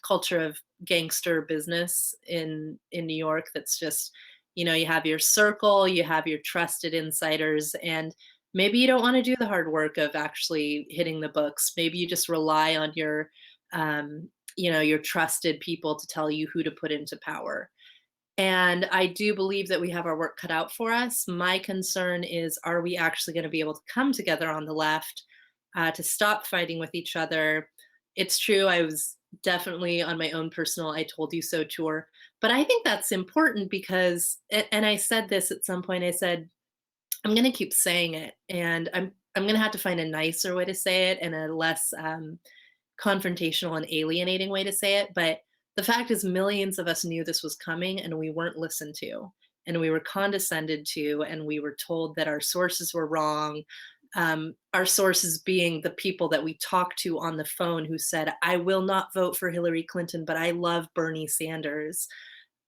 culture of gangster business in New York. That's just, you have your circle, you have your trusted insiders, and maybe you don't want to do the hard work of actually hitting the books. Maybe you just rely on your trusted people to tell you who to put into power. And I do believe that we have our work cut out for us. My concern is, are we actually going to be able to come together on the left to stop fighting with each other? It's true, I was definitely on my own personal I told you so tour. But I think that's important because, and I said this at some point, I said, I'm going to keep saying it, and I'm going to have to find a nicer way to say it and a less confrontational and alienating way to say it. But the fact is, millions of us knew this was coming, and we weren't listened to, and we were condescended to, and we were told that our sources were wrong. Our sources being the people that we talked to on the phone who said, I will not vote for Hillary Clinton, but I love Bernie Sanders.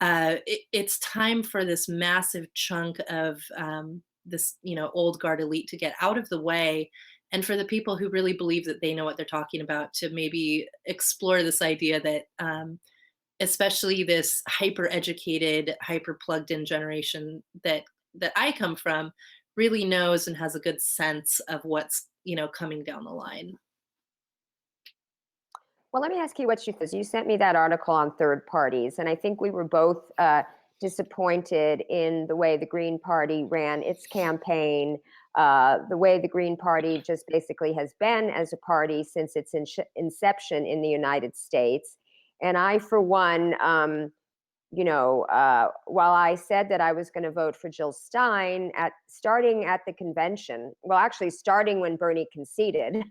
It's time for this massive chunk of this, old guard elite to get out of the way, and for the people who really believe that they know what they're talking about to maybe explore this idea that especially this hyper educated, hyper plugged in generation that I come from really knows and has a good sense of what's, coming down the line. Well, let me ask you what you think. You sent me that article on third parties, and I think we were both disappointed in the way the Green Party ran its campaign, the way the Green Party just basically has been as a party since its inception in the United States. And I, for one, while I said that I was going to vote for Jill Stein starting at the convention, well, actually starting when Bernie conceded,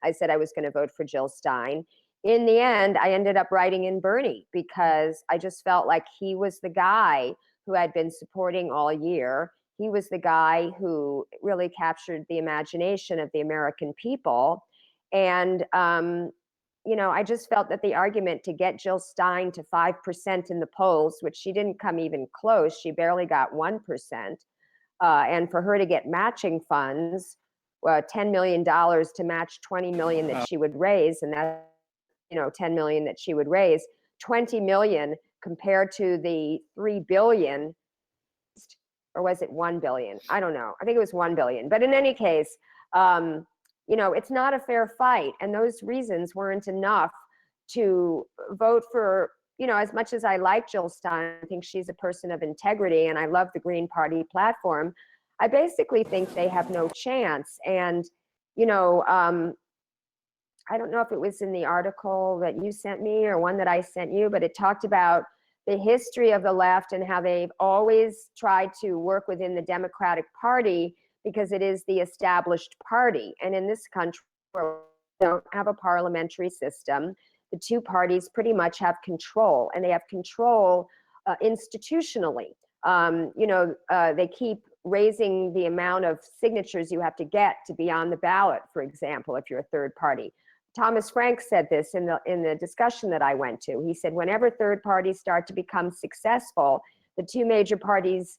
I said I was going to vote for Jill Stein. In the end, I ended up writing in Bernie because I just felt like he was the guy who I'd been supporting all year. He was the guy who really captured the imagination of the American people. And, I just felt that the argument to get Jill Stein to 5% in the polls, which she didn't come even close, she barely got 1%, and for her to get matching funds, $10 million to match 20 million that she would raise, and that 10 million that she would raise, 20 million compared to the 3 billion, or was it 1 billion? I don't know. I think it was 1 billion. But in any case, it's not a fair fight. And those reasons weren't enough to vote for as much as I like Jill Stein, I think she's a person of integrity, and I love the Green Party platform. I basically think they have no chance. And, I don't know if it was in the article that you sent me or one that I sent you, but it talked about the history of the left and how they've always tried to work within the Democratic Party because it is the established party. And in this country, we don't have a parliamentary system. The two parties pretty much have control, and they have control institutionally. They keep raising the amount of signatures you have to get to be on the ballot, for example, if you're a third party. Thomas Frank said this in the discussion that I went to. He said, whenever third parties start to become successful, the two major parties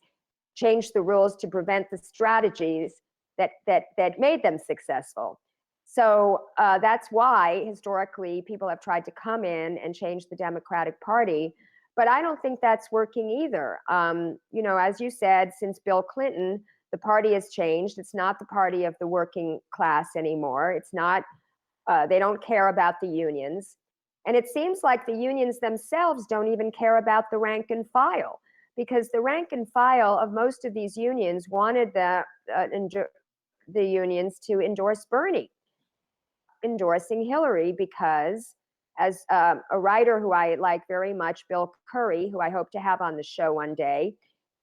change the rules to prevent the strategies that made them successful. So that's why historically people have tried to come in and change the Democratic Party. But I don't think that's working either. As you said, since Bill Clinton, the party has changed. It's not the party of the working class anymore. It's not, they don't care about the unions. And it seems like the unions themselves don't even care about the rank and file, because the rank and file of most of these unions wanted the unions to endorse Bernie, endorsing Hillary, because as a writer who I like very much, Bill Curry, who I hope to have on the show one day,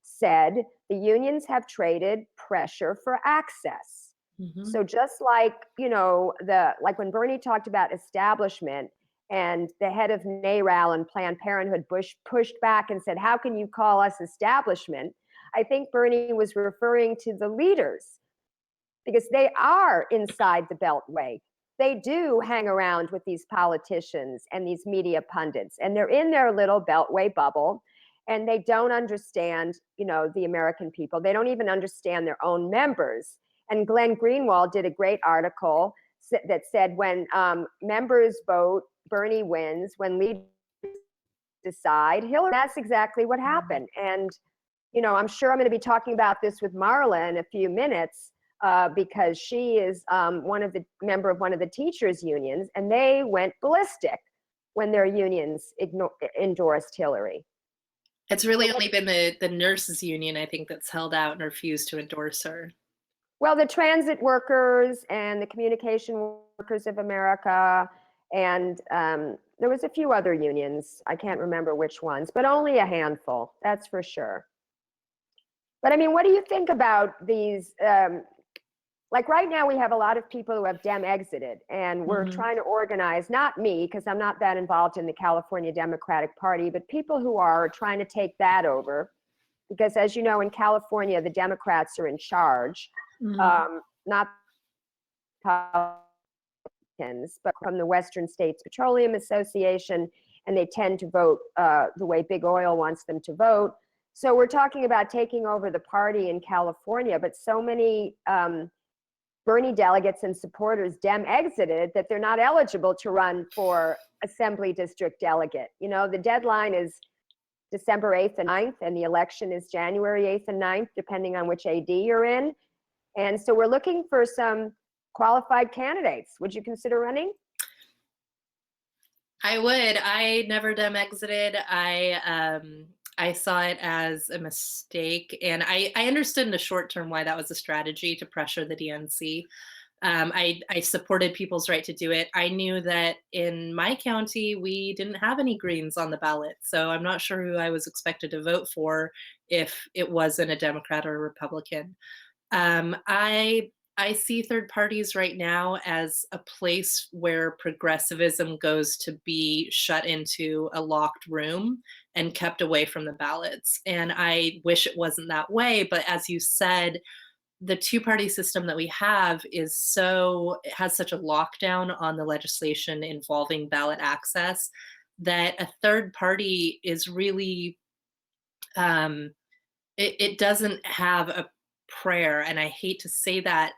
said, the unions have traded pressure for access. Mm-hmm. So just like, like when Bernie talked about establishment and the head of NARAL and Planned Parenthood, Bush pushed back and said, how can you call us establishment? I think Bernie was referring to the leaders, because they are inside the Beltway. They do hang around with these politicians and these media pundits, and they're in their little Beltway bubble, and they don't understand, the American people. They don't even understand their own members. And Glenn Greenwald did a great article that said, when members vote, Bernie wins. When leaders decide, Hillary. That's exactly what happened. And, I'm sure I'm going to be talking about this with Marla in a few minutes. Because she is member of one of the teachers' unions, and they went ballistic when their unions endorsed Hillary. It's really only been the nurses' union, I think, that's held out and refused to endorse her. Well, the transit workers and the communication workers of America, and there was a few other unions. I can't remember which ones, but only a handful, that's for sure. But I mean, what do you think about these? Like right now, we have a lot of people who have Dem exited, and we're trying to organize, not me, because I'm not that involved in the California Democratic Party, but people who are trying to take that over. Because as you know, in California, the Democrats are in charge, not Republicans, but from the Western States Petroleum Association, and they tend to vote the way Big Oil wants them to vote. So we're talking about taking over the party in California, but so many Bernie delegates and supporters Dem exited that they're not eligible to run for assembly district delegate. The deadline is December 8th and 9th, and the election is January 8th and 9th, depending on which AD you're in. And so we're looking for some qualified candidates. Would you consider running? I would. I never Dem exited. I saw it as a mistake, and I understood in the short term why that was a strategy to pressure the DNC. I supported people's right to do it. I knew that in my county, we didn't have any Greens on the ballot, so I'm not sure who I was expected to vote for if it wasn't a Democrat or a Republican. I see third parties right now as a place where progressivism goes to be shut into a locked room and kept away from the ballots. And I wish it wasn't that way. But as you said, the two-party system that we have it has such a lockdown on the legislation involving ballot access that a third party is really, it doesn't have a prayer, and I hate to say that.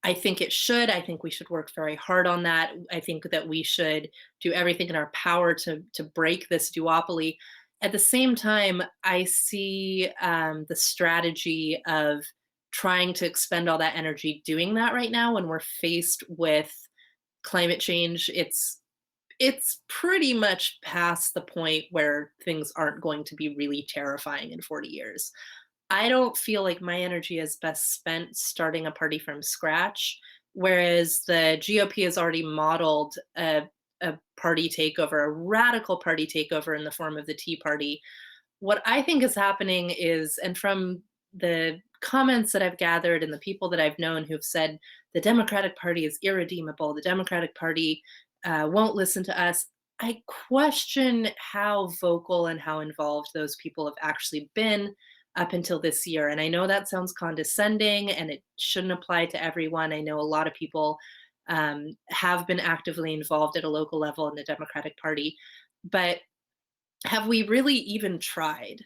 I think it should. I think we should work very hard on that. I think that we should do everything in our power to break this duopoly. At the same time, I see the strategy of trying to expend all that energy doing that right now when we're faced with climate change. it's pretty much past the point where things aren't going to be really terrifying in 40 years. I don't feel like my energy is best spent starting a party from scratch, whereas the GOP has already modeled a party takeover, a radical party takeover in the form of the Tea Party. What I think is happening is, and from the comments that I've gathered and the people that I've known who've said the Democratic Party is irredeemable, the Democratic Party won't listen to us. I question how vocal and how involved those people have actually been up until this year. And I know that sounds condescending and it shouldn't apply to everyone. I know a lot of people have been actively involved at a local level in the Democratic Party, but have we really even tried?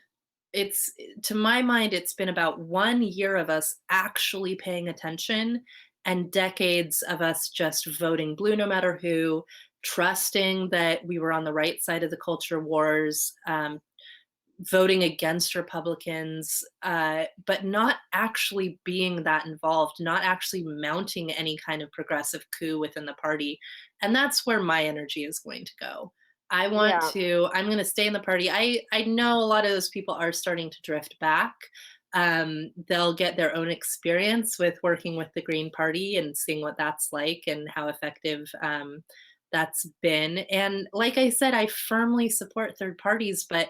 It's, to my mind, it's been about 1 year of us actually paying attention and decades of us just voting blue no matter who, trusting that we were on the right side of the culture wars, voting against Republicans, but not actually being that involved, not actually mounting any kind of progressive coup within the party. And that's where my energy is going to go. Yeah. I'm going to stay in the party. I know a lot of those people are starting to drift back. They'll get their own experience with working with the Green Party and seeing what that's like and how effective that's been. And like I said, I firmly support third parties, but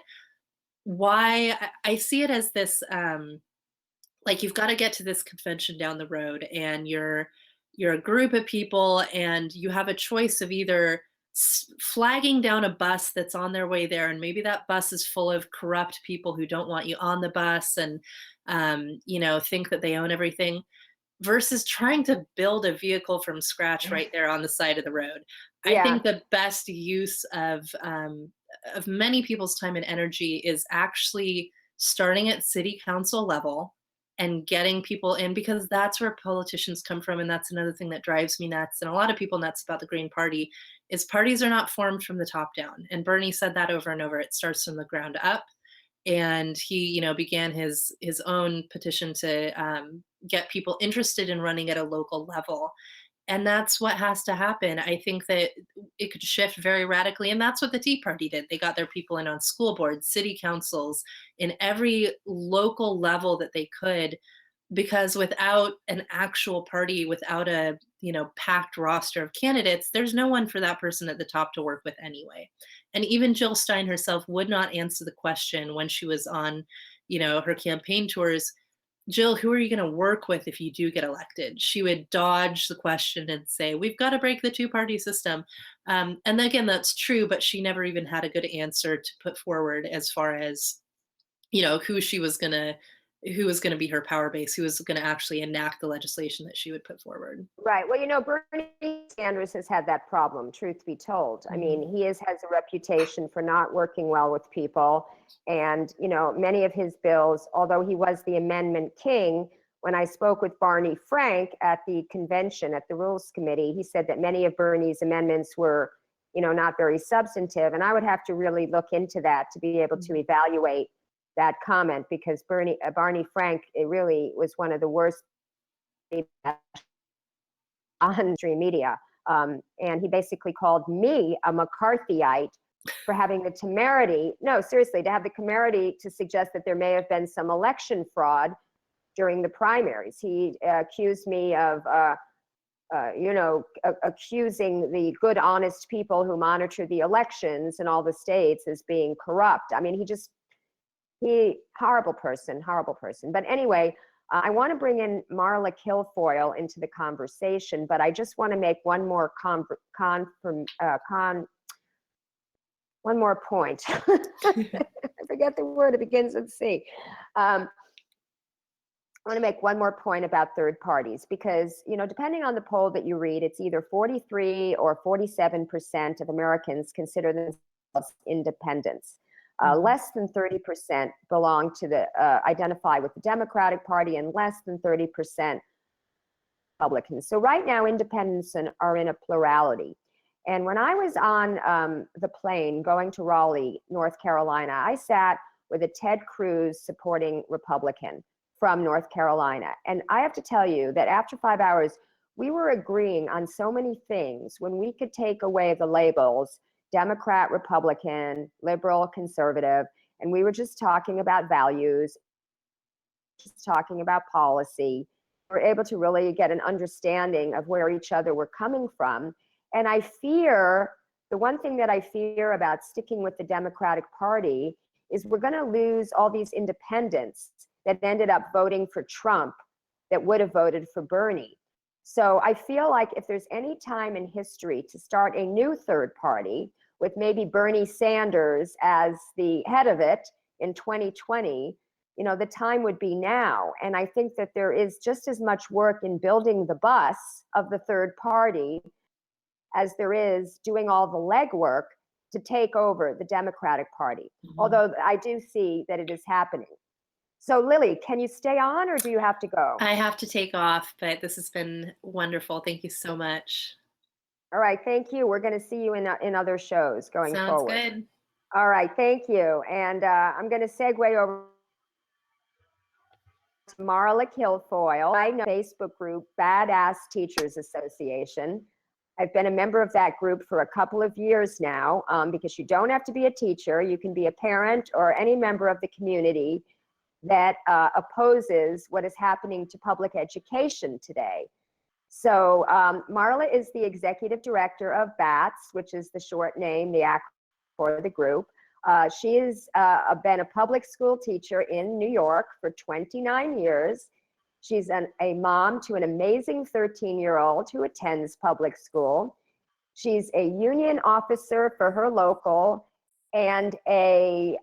why I see it as this like you've got to get to this convention down the road and you're a group of people and you have a choice of either flagging down a bus that's on their way there and maybe that bus is full of corrupt people who don't want you on the bus and think that they own everything versus trying to build a vehicle from scratch right there on the side of the road. I Yeah. think the best use of many people's time and energy is actually starting at city council level and getting people in because that's where politicians come from. And that's another thing that drives me nuts and a lot of people nuts about the Green Party is parties are not formed from the top down. And Bernie said that over and over. It starts from the ground up. And he, began his own petition to get people interested in running at a local level. And that's what has to happen. I think that it could shift very radically. And that's what the Tea Party did. They got their people in on school boards, city councils, in every local level that they could, because without an actual party, without a packed roster of candidates, there's no one for that person at the top to work with anyway. And even Jill Stein herself would not answer the question when she was on her campaign tours. Jill, who are you going to work with if you do get elected? She would dodge the question and say, we've got to break the two-party system. And again, that's true, but she never even had a good answer to put forward as far as, who was going to be her power base, who was going to actually enact the legislation that she would put forward. Right. Well, Bernie Sanders has had that problem, truth be told. I mean, he has a reputation for not working well with people. And, many of his bills, although he was the amendment king, when I spoke with Barney Frank at the convention, at the Rules Committee, he said that many of Bernie's amendments were, not very substantive. And I would have to really look into that to be able to evaluate that comment because Barney Frank, it really was one of the worst on mainstream media. And he basically called me a McCarthyite for having the temerity, no, seriously, to have the temerity to suggest that there may have been some election fraud during the primaries. He accused me of, accusing the good, honest people who monitor the elections in all the states as being corrupt. I mean, horrible person. But anyway, I want to bring in Marla Kilfoyle into the conversation, but I just want to make one more one more point. I forget the word, it begins with C. I want to make one more point about third parties because, depending on the poll that you read, it's either 43 or 47% of Americans consider themselves independents. Less than 30% belong to identify with the Democratic Party and less than 30% Republicans. So right now, independents are in a plurality. And when I was on the plane going to Raleigh, North Carolina, I sat with a Ted Cruz supporting Republican from North Carolina. And I have to tell you that after 5 hours, we were agreeing on so many things. When we could take away the labels, Democrat, Republican, liberal, conservative, and we were just talking about values, just talking about policy. We're able to really get an understanding of where each other were coming from. And I fear, the one thing that I fear about sticking with the Democratic Party is we're going to lose all these independents that ended up voting for Trump that would have voted for Bernie. So I feel like if there's any time in history to start a new third party with maybe Bernie Sanders as the head of it in 2020, the time would be now. And I think that there is just as much work in building the bus of the third party as there is doing all the legwork to take over the Democratic Party. Mm-hmm. Although I do see that it is happening. So Lily, can you stay on or do you have to go? I have to take off, but this has been wonderful. Thank you so much. All right, thank you. We're going to see you in other shows going forward. Sounds good. All right, thank you. And I'm going to segue over to Marla Kilfoyle. I know Facebook group Badass Teachers Association. I've been a member of that group for a couple of years now because you don't have to be a teacher. You can be a parent or any member of the community that opposes what is happening to public education today. So Marla is the executive director of BATS, which is the short name, the acronym for the group. She has been a public school teacher in New York for 29 years. She's a mom to an amazing 13-year-old who attends public school. She's a union officer for her local and a,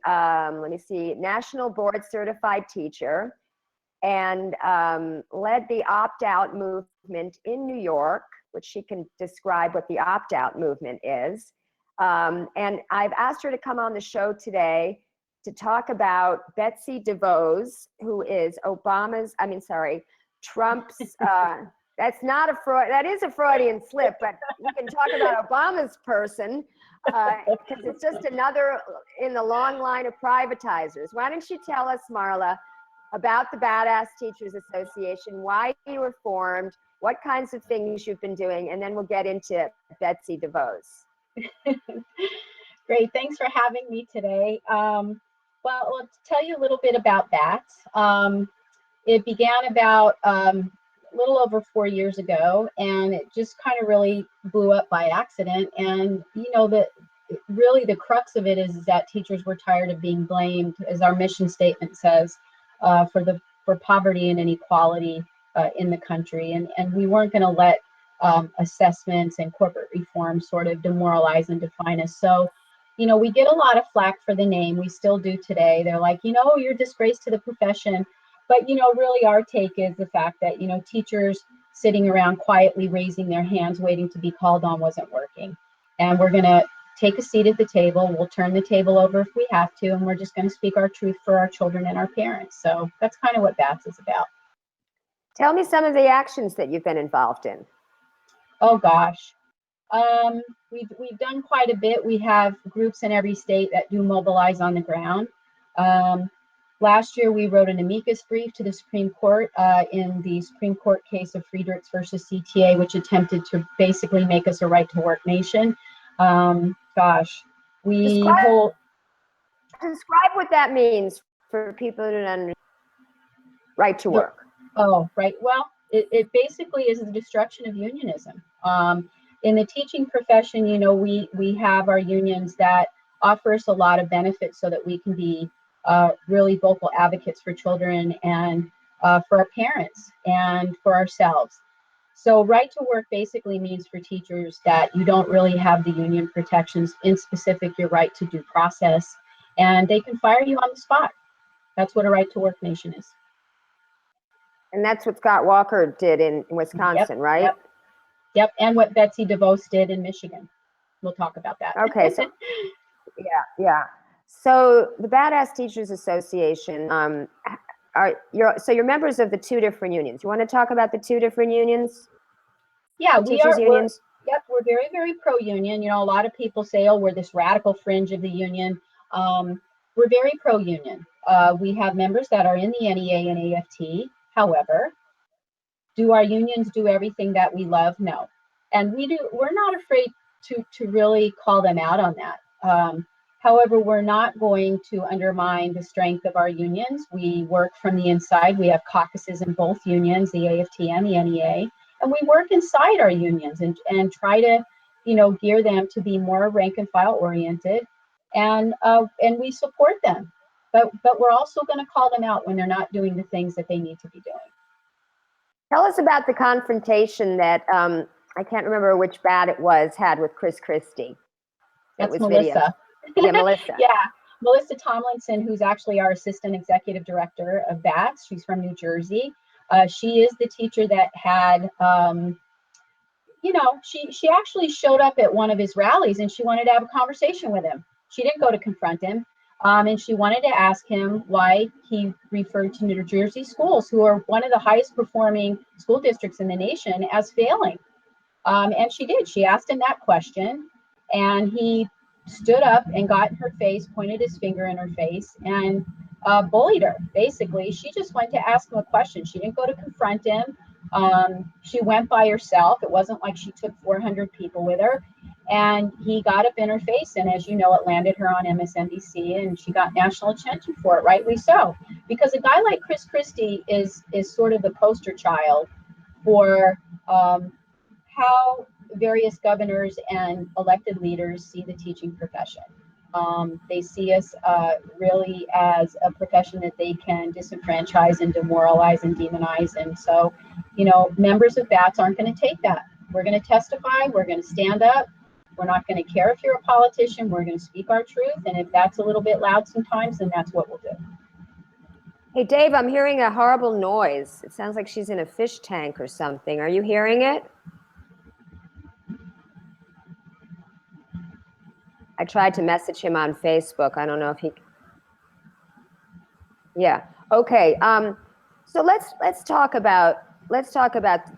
national board certified teacher, and led the opt-out movement in New York, which she can describe what the opt-out movement is. And I've asked her to come on the show today to talk about Betsy Devos, who is Trump's, that's not a fraud, that is a Freudian slip, but we can talk about Obama's person, because it's just another in the long line of privatizers. Why don't you tell us, Marla, about the Badass Teachers Association, why you were formed, what kinds of things you've been doing, and then we'll get into Betsy Devos. Great, thanks for having me today. Well, to tell you a little bit about that, it began about a little over 4 years ago, and it just kind of really blew up by accident. And really the crux of it is that teachers were tired of being blamed, as our mission statement says, for poverty and inequality in the country, and we weren't going to let assessments and corporate reform sort of demoralize and define us. So, we get a lot of flack for the name. We still do today. They're like, you're a disgrace to the profession. But, really our take is the fact that, teachers sitting around quietly raising their hands, waiting to be called on wasn't working. And we're going to take a seat at the table. We'll turn the table over if we have to, and we're just going to speak our truth for our children and our parents. So that's kind of what BATS is about. Tell me some of the actions that you've been involved in. Oh gosh, we've done quite a bit. We have groups in every state that do mobilize on the ground. Last year, we wrote an amicus brief to the Supreme Court in the Supreme Court case of Friedrichs versus CTA, which attempted to basically make us a right-to-work nation. Describe what that means for people who don't understand right to work. Oh, right. Well, it basically is the destruction of unionism. In the teaching profession, we have our unions that offer us a lot of benefits so that we can be really vocal advocates for children and for our parents and for ourselves. So right to work basically means for teachers that you don't really have the union protections, in specific your right to due process, and they can fire you on the spot. That's what a right to work nation is. And that's what Scott Walker did in Wisconsin, right? Yep, and what Betsy Devos did in Michigan. We'll talk about that. Okay, so yeah. So the Badass Teachers Association, you're members of the two different unions. You want to talk about the two different unions? Yeah, unions. We're very, very pro-union. A lot of people say, oh, we're this radical fringe of the union. We're very pro-union. We have members that are in the NEA and AFT. However, do our unions do everything that we love? No. And we're not afraid to really call them out on that. However, we're not going to undermine the strength of our unions. We work from the inside. We have caucuses in both unions, the AFT and the NEA, and we work inside our unions and try to, gear them to be more rank and file oriented, and we support them. But we're also going to call them out when they're not doing the things that they need to be doing. Tell us about the confrontation that I can't remember which bat it was had with Chris Christie. That's Melissa. Yeah, Melissa. Yeah, Melissa Tomlinson, who's actually our assistant executive director of BATS. She's from New Jersey. She is the teacher that had, she actually showed up at one of his rallies and she wanted to have a conversation with him. She didn't go to confront him. And she wanted to ask him why he referred to New Jersey schools, who are one of the highest performing school districts in the nation, as failing. And she did. She asked him that question, and he stood up and got in her face, pointed his finger in her face, and bullied her. Basically, she just went to ask him a question. She didn't go to confront him. She went by herself. It wasn't like she took 400 people with her. And he got up in her face, and as you know, it landed her on MSNBC, and she got national attention for it, rightly so. Because a guy like Chris Christie is sort of the poster child for how various governors and elected leaders see the teaching profession. They see us really as a profession that they can disenfranchise and demoralize and demonize. And so, members of BATS aren't going to take that. We're going to testify. We're going to stand up. We're not going to care if you're a politician. We're going to speak our truth. And if that's a little bit loud sometimes, then that's what we'll do. Hey, Dave, I'm hearing a horrible noise. It sounds like she's in a fish tank or something. Are you hearing it? I tried to message him on Facebook. I don't know if he. Yeah. Okay. So let's talk about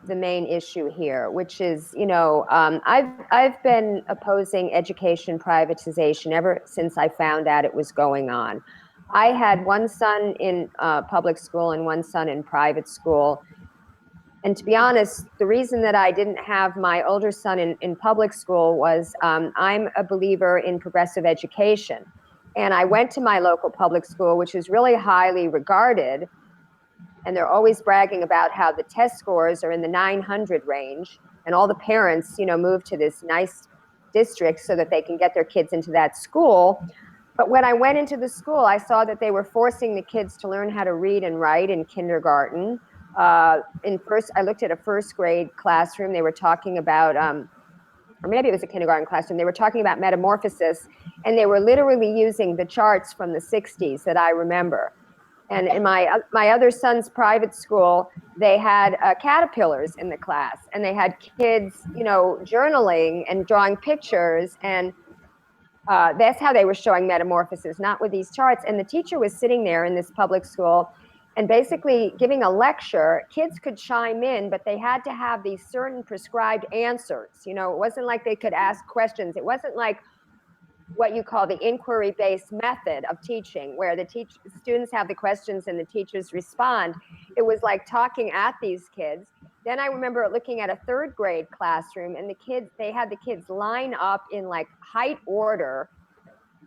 the main issue here, which is, I've been opposing education privatization ever since I found out it was going on. I had one son in public school and one son in private school. And to be honest, the reason that I didn't have my older son in public school was I'm a believer in progressive education. And I went to my local public school, which is really highly regarded. And they're always bragging about how the test scores are in the 900 range. And all the parents, move to this nice district so that they can get their kids into that school. But when I went into the school, I saw that they were forcing the kids to learn how to read and write in kindergarten. I looked at a first grade classroom. They were talking about, or maybe it was a kindergarten classroom. They were talking about metamorphosis, and they were literally using the charts from the 60s that I remember. And in my other son's private school, they had caterpillars in the class, and they had kids, journaling and drawing pictures, and that's how they were showing metamorphosis, not with these charts. And the teacher was sitting there in this public school and basically giving a lecture. Kids could chime in, but they had to have these certain prescribed answers. It wasn't like they could ask questions. It wasn't like what you call the inquiry-based method of teaching, where the students have the questions and the teachers respond. It was like talking at these kids. Then I remember looking at a third grade classroom, and they had the kids line up in like height order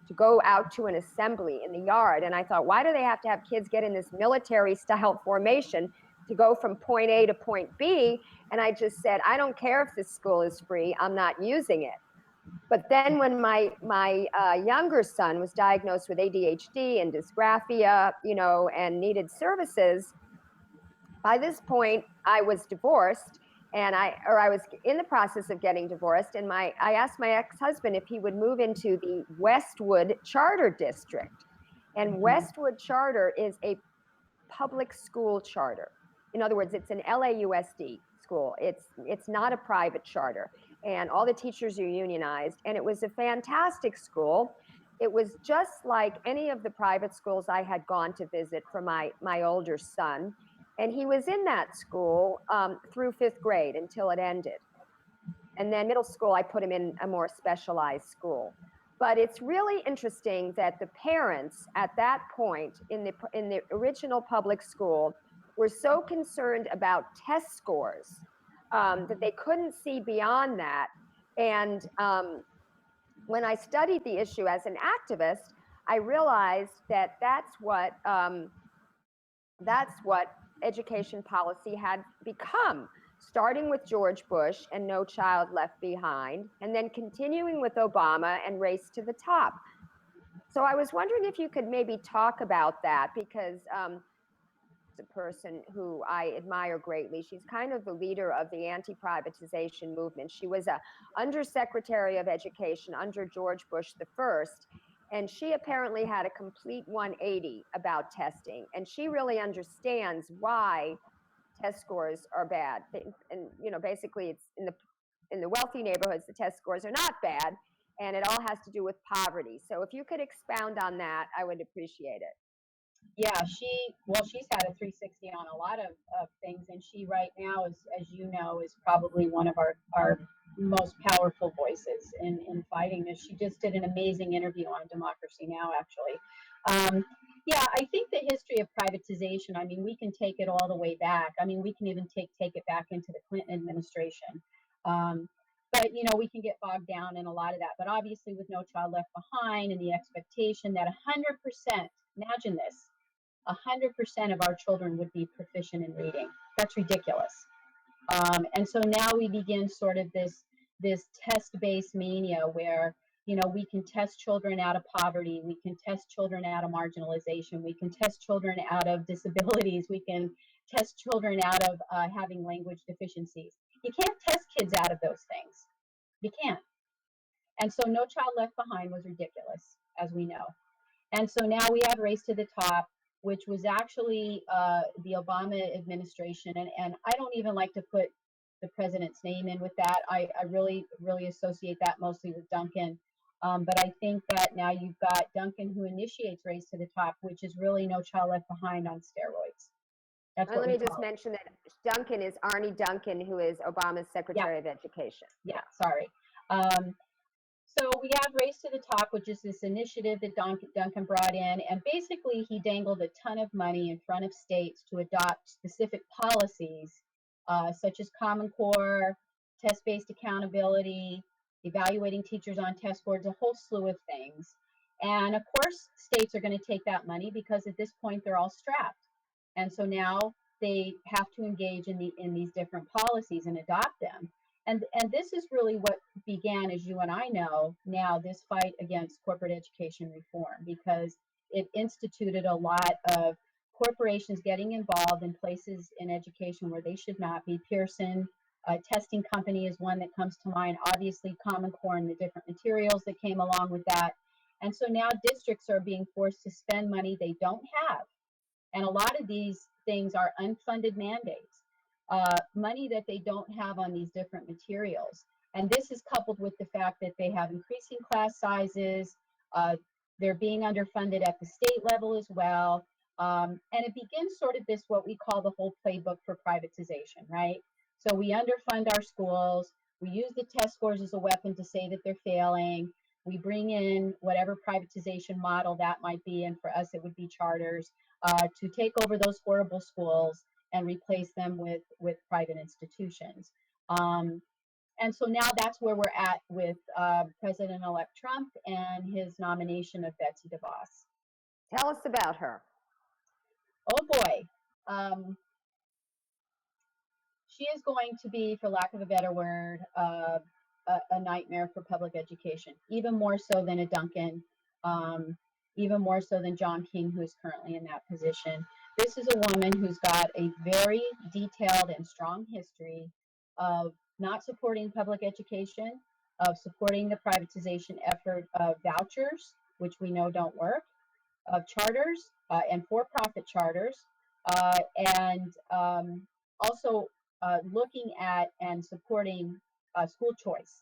to go out to an assembly in the yard. And I thought, why do they have to have kids get in this military style formation to go from point A to point B? And I just said, I don't care if this school is free, I'm not using it. But then when my younger son was diagnosed with ADHD and dysgraphia, and needed services, by this point I was divorced, and I was in the process of getting divorced, and I asked my ex-husband if he would move into the Westwood Charter District. And Westwood Charter is a public school charter. In other words, it's an LAUSD school. It's not a private charter. And all the teachers are unionized. And it was a fantastic school. It was just like any of the private schools I had gone to visit for my older son. And he was in that school through 5th grade until it ended. And then middle school, I put him in a more specialized school. But it's really interesting that the parents at that point in the original public school were so concerned about test scores that they couldn't see beyond that. And when I studied the issue as an activist, I realized that that's what education policy had become, starting with George Bush and No Child Left Behind, and then continuing with Obama and Race to the Top. So I was wondering if you could maybe talk about that, because a person who I admire greatly. She's kind of the leader of the anti-privatization movement. She was a undersecretary of education under George Bush the first, and she apparently had a complete 180 about testing. And she really understands why test scores are bad. And basically, it's in the wealthy neighborhoods, the test scores are not bad, and it all has to do with poverty. So if you could expound on that, I would appreciate it. Yeah, she's had a 360 on a lot of things, and she right now is, as you know, is probably one of our most powerful voices in fighting this. She just did an amazing interview on Democracy Now! Actually. Yeah, I think the history of privatization, I mean, we can take it all the way back. I mean, we can even take it back into the Clinton administration. But we can get bogged down in a lot of that. But obviously, with No Child Left Behind and the expectation that 100%, imagine this, 100% of our children would be proficient in reading. That's ridiculous. And so now we begin sort of this test-based mania where we can test children out of poverty, we can test children out of marginalization, we can test children out of disabilities, we can test children out of having language deficiencies. You can't test kids out of those things. You can't. And so No Child Left Behind was ridiculous, as we know. And so now we have Race to the Top, which was actually the Obama administration. And I don't even like to put the president's name in with that. I really, really associate that mostly with Duncan. But I think that now you've got Duncan who initiates Race to the Top, which is really No Child Left Behind on steroids. That's what Let me just mention that Duncan is Arnie Duncan, who is Obama's Secretary of Education. Yeah, sorry. So we have Race to the Top, which is this initiative that Duncan brought in, and basically he dangled a ton of money in front of states to adopt specific policies, such as Common Core, test-based accountability, evaluating teachers on test boards, a whole slew of things. And of course, states are going to take that money because at this point they're all strapped. And so now they have to engage in these different policies and adopt them. And this is really what began, as you and I know now, this fight against corporate education reform, because it instituted a lot of corporations getting involved in places in education where they should not be. Pearson Testing Company is one that comes to mind, obviously Common Core and the different materials that came along with that. And so now districts are being forced to spend money they don't have. And a lot of these things are unfunded mandates. Money that they don't have on these different materials. And this is coupled with the fact that they have increasing class sizes, they're being underfunded at the state level as well. And it begins sort of this, what we call the whole playbook for privatization, right? So we underfund our schools, we use the test scores as a weapon to say that they're failing, we bring in whatever privatization model that might be, and for us it would be charters, to take over those horrible schools and replace them with private institutions. And so now that's where we're at with President-elect Trump and his nomination of Betsy Devos. Tell us about her. Oh boy. She is going to be, for lack of a better word, a nightmare for public education, even more so than a Duncan, even more so than John King, who is currently in that position. This is a woman who's got a very detailed and strong history of not supporting public education, of supporting the privatization effort of vouchers, which we know don't work, of charters and for-profit charters, and also looking at and supporting school choice,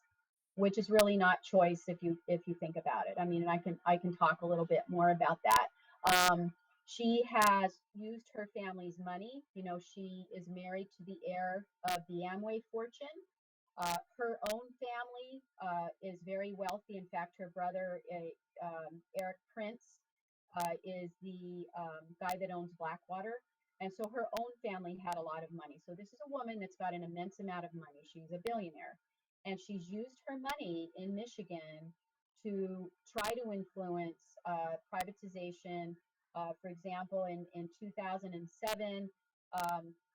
which is really not choice if you think about it. I mean, and I can talk a little bit more about that. She has used her family's money. You know, she is married to the heir of the Amway fortune. Her own family is very wealthy. In fact, her brother, Eric Prince, is the guy that owns Blackwater. And so her own family had a lot of money. So this is a woman that's got an immense amount of money. She's a billionaire. and she's used her money in Michigan to try to influence privatization. For example, in 2007,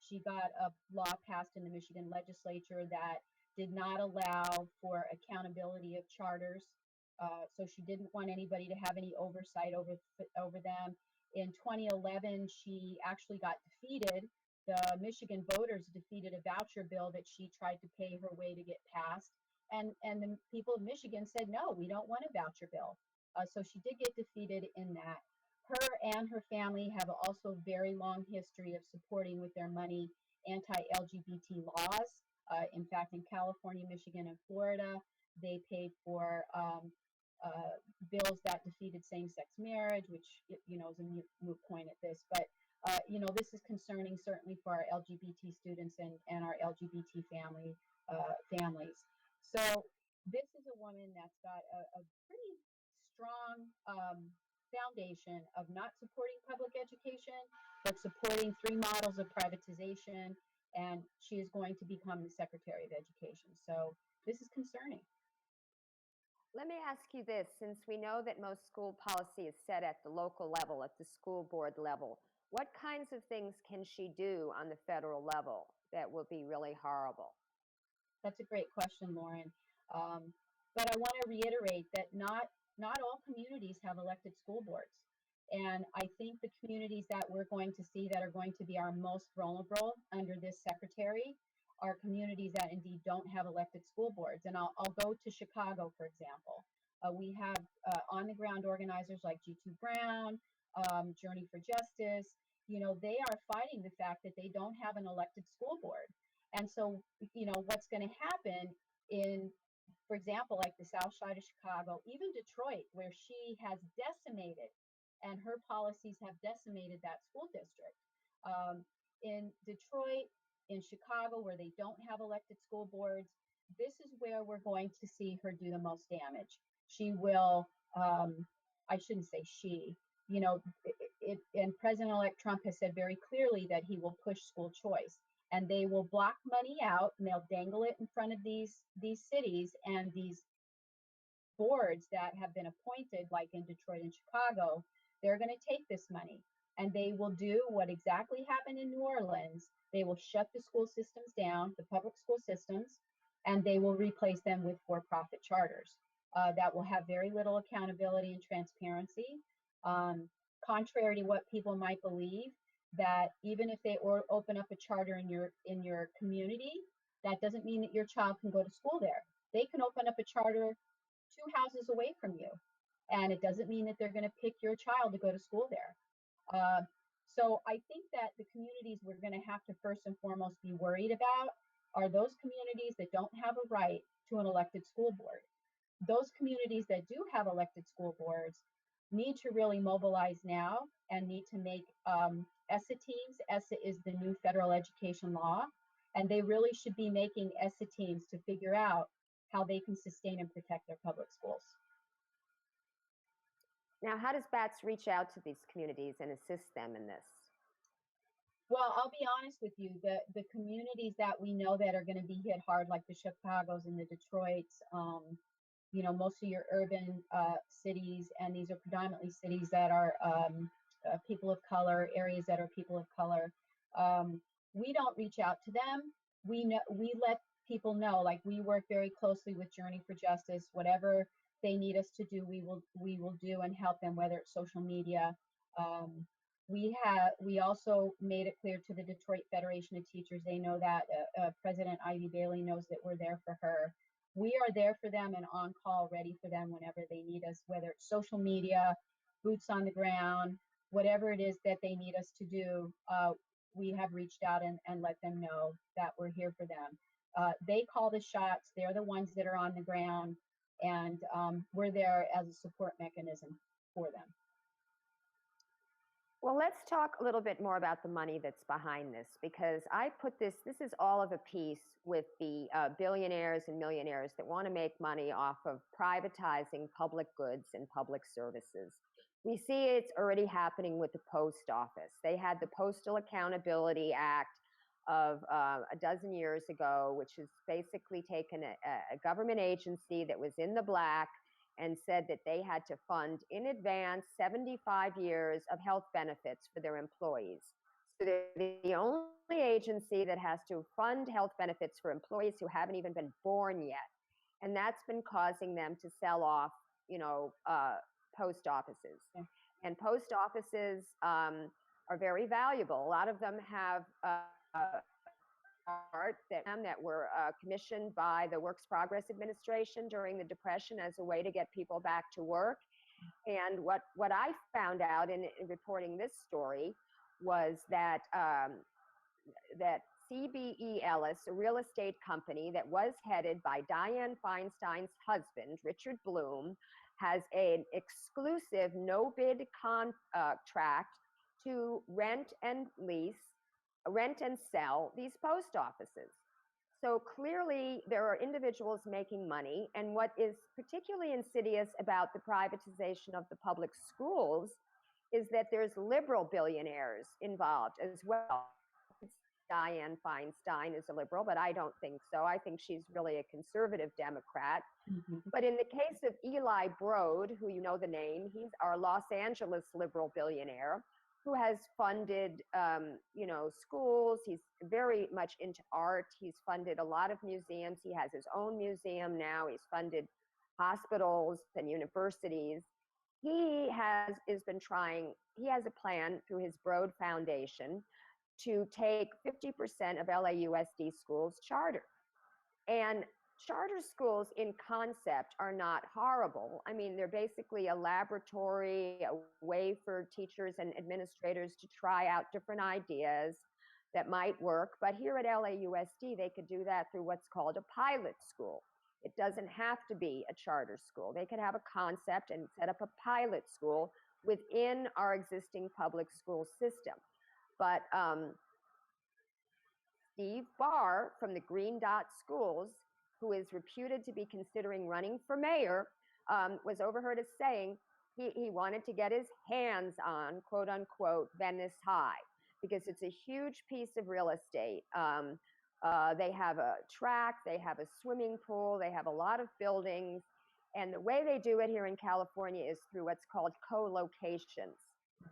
she got a law passed in the Michigan legislature that did not allow for accountability of charters. So she didn't want anybody to have any oversight over them. In 2011, she actually got defeated. The Michigan voters defeated a voucher bill that she tried to pay her way to get passed. And the people of Michigan said, no, we don't want a voucher bill. So she did get defeated in that. Her and her family have also a very long history of supporting with their money anti-LGBT laws. In fact, in California, Michigan, and Florida, they paid for bills that defeated same-sex marriage, which is a moot point at this. But this is concerning certainly for our LGBT students and our LGBT families. So this is a woman that's got a pretty strong foundation of not supporting public education, but supporting 3 models of privatization, and she is going to become the Secretary of Education. So this is concerning. Let me ask you this, since we know that most school policy is set at the local level, at the school board level, what kinds of things can she do on the federal level that will be really horrible? That's a great question, Lauren. But I want to reiterate that not all communities have elected school boards. And I think the communities that we're going to see that are going to be our most vulnerable under this secretary are communities that indeed don't have elected school boards. And I'll go to Chicago, for example. We have on-the-ground organizers like G2 Brown, Journey for Justice. They are fighting the fact that they don't have an elected school board. And so, what's going to happen in, for example, like the South Side of Chicago, even Detroit, where she has decimated, and her policies have decimated that school district. In Detroit, in Chicago, where they don't have elected school boards, this is where we're going to see her do the most damage. She will, I shouldn't say she, and President-elect Trump has said very clearly that he will push school choice. And they will block money out, and they'll dangle it in front of these cities and these boards that have been appointed, like in Detroit and Chicago. They're going to take this money, and they will do what exactly happened in New Orleans. They will shut the school systems down, the public school systems, and they will replace them with for-profit charters that will have very little accountability and transparency. Contrary to what people might believe, that even if they open up a charter in your community, that doesn't mean that your child can go to school there. They can open up a charter 2 houses away from you, and it doesn't mean that they're going to pick your child to go to school there. So I think that the communities we're going to have to first and foremost be worried about are those communities that don't have a right to an elected school board. Those communities that do have elected school boards need to really mobilize now and need to make ESSA teams. ESSA is the new federal education law, and they really should be making ESSA teams to figure out how they can sustain and protect their public schools. Now, how does BATS reach out to these communities and assist them in this? Well, I'll be honest with you, the communities that we know that are going to be hit hard, like the Chicagos and the Detroits, most of your urban cities, and these are predominantly cities that are people of color, areas that are people of color. We don't reach out to them. We let people know, like we work very closely with Journey for Justice. Whatever they need us to do, we will do and help them, whether it's social media. We also made it clear to the Detroit Federation of Teachers. They know that President Ivy Bailey knows that we're there for her. We are there for them and on call, ready for them whenever they need us, whether it's social media, boots on the ground, whatever it is that they need us to do. We have reached out and let them know that we're here for them. They call the shots. They're the ones that are on the ground, and we're there as a support mechanism for them. Well, let's talk a little bit more about the money that's behind this, because I put this is all of a piece with the billionaires and millionaires that want to make money off of privatizing public goods and public services. We see it's already happening with the post office. They had the Postal Accountability Act. a dozen years ago, which has basically taken a government agency that was in the black and said that they had to fund in advance 75 years of health benefits for their employees. So they're the only agency that has to fund health benefits for employees who haven't even been born yet. And that's been causing them to sell off, post offices. Yeah. And post offices are very valuable. A lot of them have art that were commissioned by the Works Progress Administration during the Depression as a way to get people back to work. And what I found out in reporting this story was that that CBE Ellis, a real estate company that was headed by Dianne Feinstein's husband, Richard Bloom, has an exclusive no-bid contract to rent and sell these post offices. So clearly there are individuals making money, and what is particularly insidious about the privatization of the public schools is that there's liberal billionaires involved as well. Dianne Feinstein is a liberal, but I don't think so. I think she's really a conservative Democrat. Mhm. But in the case of Eli Broad, who you know the name, he's our Los Angeles liberal billionaire who has funded, schools. He's very much into art. He's funded a lot of museums. He has his own museum now. He's funded hospitals and universities. He has a plan through his Broad Foundation to take 50% of LAUSD schools charter. And charter schools in concept are not horrible. I mean, they're basically a laboratory, a way for teachers and administrators to try out different ideas that might work. But here at LAUSD, they could do that through what's called a pilot school. It doesn't have to be a charter school. They could have a concept and set up a pilot school within our existing public school system. But Steve Barr from the Green Dot Schools, who is reputed to be considering running for mayor, was overheard as saying he wanted to get his hands on, quote unquote, Venice High, because it's a huge piece of real estate. They have a track, they have a swimming pool, they have a lot of buildings. And the way they do it here in California is through what's called co-locations.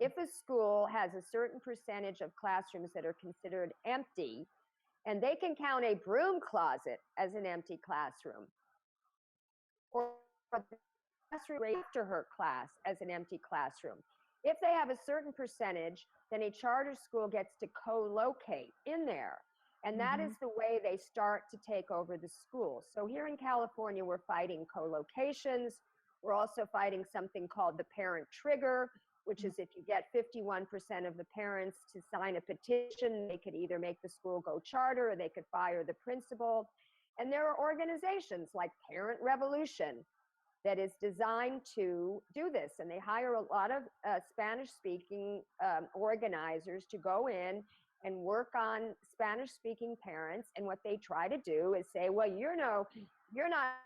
If a school has a certain percentage of classrooms that are considered empty, and they can count a broom closet as an empty classroom, or the classroom after her class as an empty classroom. If they have a certain percentage, then a charter school gets to co-locate in there. And that is the way they start to take over the school. So here in California, we're fighting co-locations. We're also fighting something called the parent trigger, which is if you get 51% of the parents to sign a petition, they could either make the school go charter or they could fire the principal. And there are organizations like Parent Revolution that is designed to do this. And they hire a lot of Spanish-speaking organizers to go in and work on Spanish-speaking parents. And what they try to do is say, well, you're not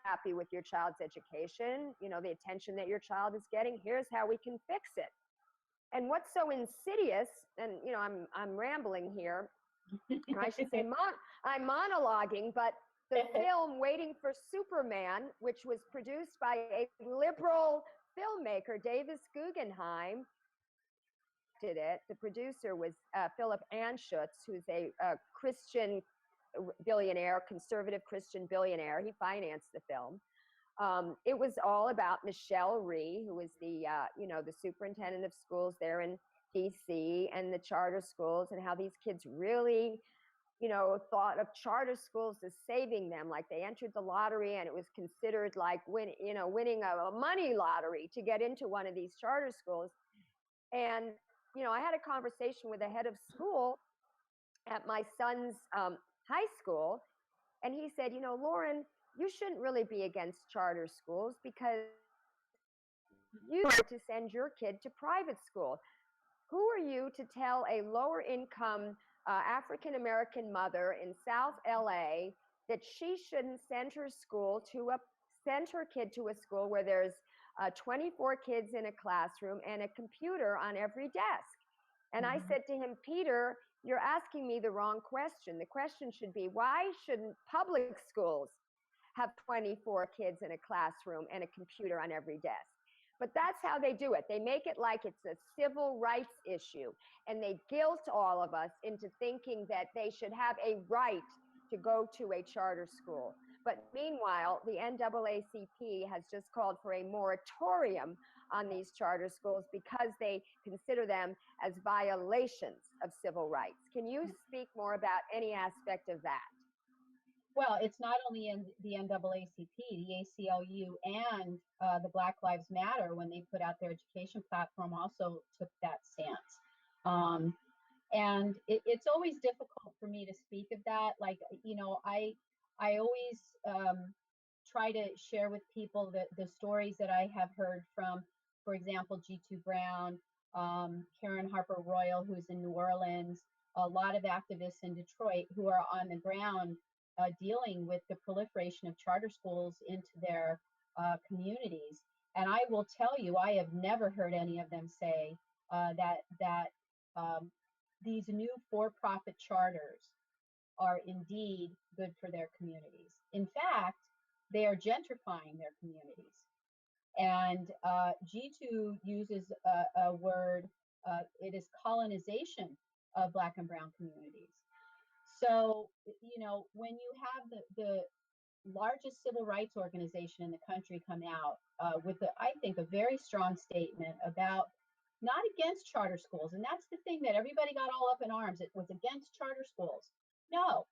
happy with your child's education, the attention that your child is getting. Here's how we can fix it. And what's so insidious, and I'm rambling here, or I should say I'm monologuing, but the film Waiting for Superman, which was produced by a liberal filmmaker, Davis Guggenheim, did it. The producer was Philip Anschutz, who's a Christian billionaire, conservative Christian billionaire. He financed the film. It was all about Michelle Rhee, who was the superintendent of schools there in DC, and the charter schools, and how these kids really, thought of charter schools as saving them. Like they entered the lottery, and it was considered like winning a money lottery to get into one of these charter schools. And I had a conversation with the head of school at my son's high school, and he said, Lauren, you shouldn't really be against charter schools because you want to send your kid to private school. Who are you to tell a lower income African-American mother in South LA that she shouldn't send her kid to a school where there's 24 kids in a classroom and a computer on every desk? And I said to him, Peter, you're asking me the wrong question. The question should be, why shouldn't public schools have 24 kids in a classroom and a computer on every desk? But that's how they do it. They make it like it's a civil rights issue, and they guilt all of us into thinking that they should have a right to go to a charter school. But meanwhile, the NAACP has just called for a moratorium on these charter schools because they consider them as violations of civil rights. Can you speak more about any aspect of that? Well, it's not only in the NAACP, the ACLU, and the Black Lives Matter, when they put out their education platform, also took that stance. And it's always difficult for me to speak of that. Like, you know, I always try to share with people the stories that I have heard from, for example, G2 Brown, Karen Harper Royal, who's in New Orleans, a lot of activists in Detroit who are on the ground dealing with the proliferation of charter schools into their communities. And I will tell you, I have never heard any of them say that these new for-profit charters are indeed good for their communities. In fact, they are gentrifying their communities. And G2 uses a word, it is colonization of Black and Brown communities. So, you know, when you have the largest civil rights organization in the country come out with, I think, a very strong statement about not against charter schools. And that's the thing that everybody got all up in arms. It was against charter schools. No,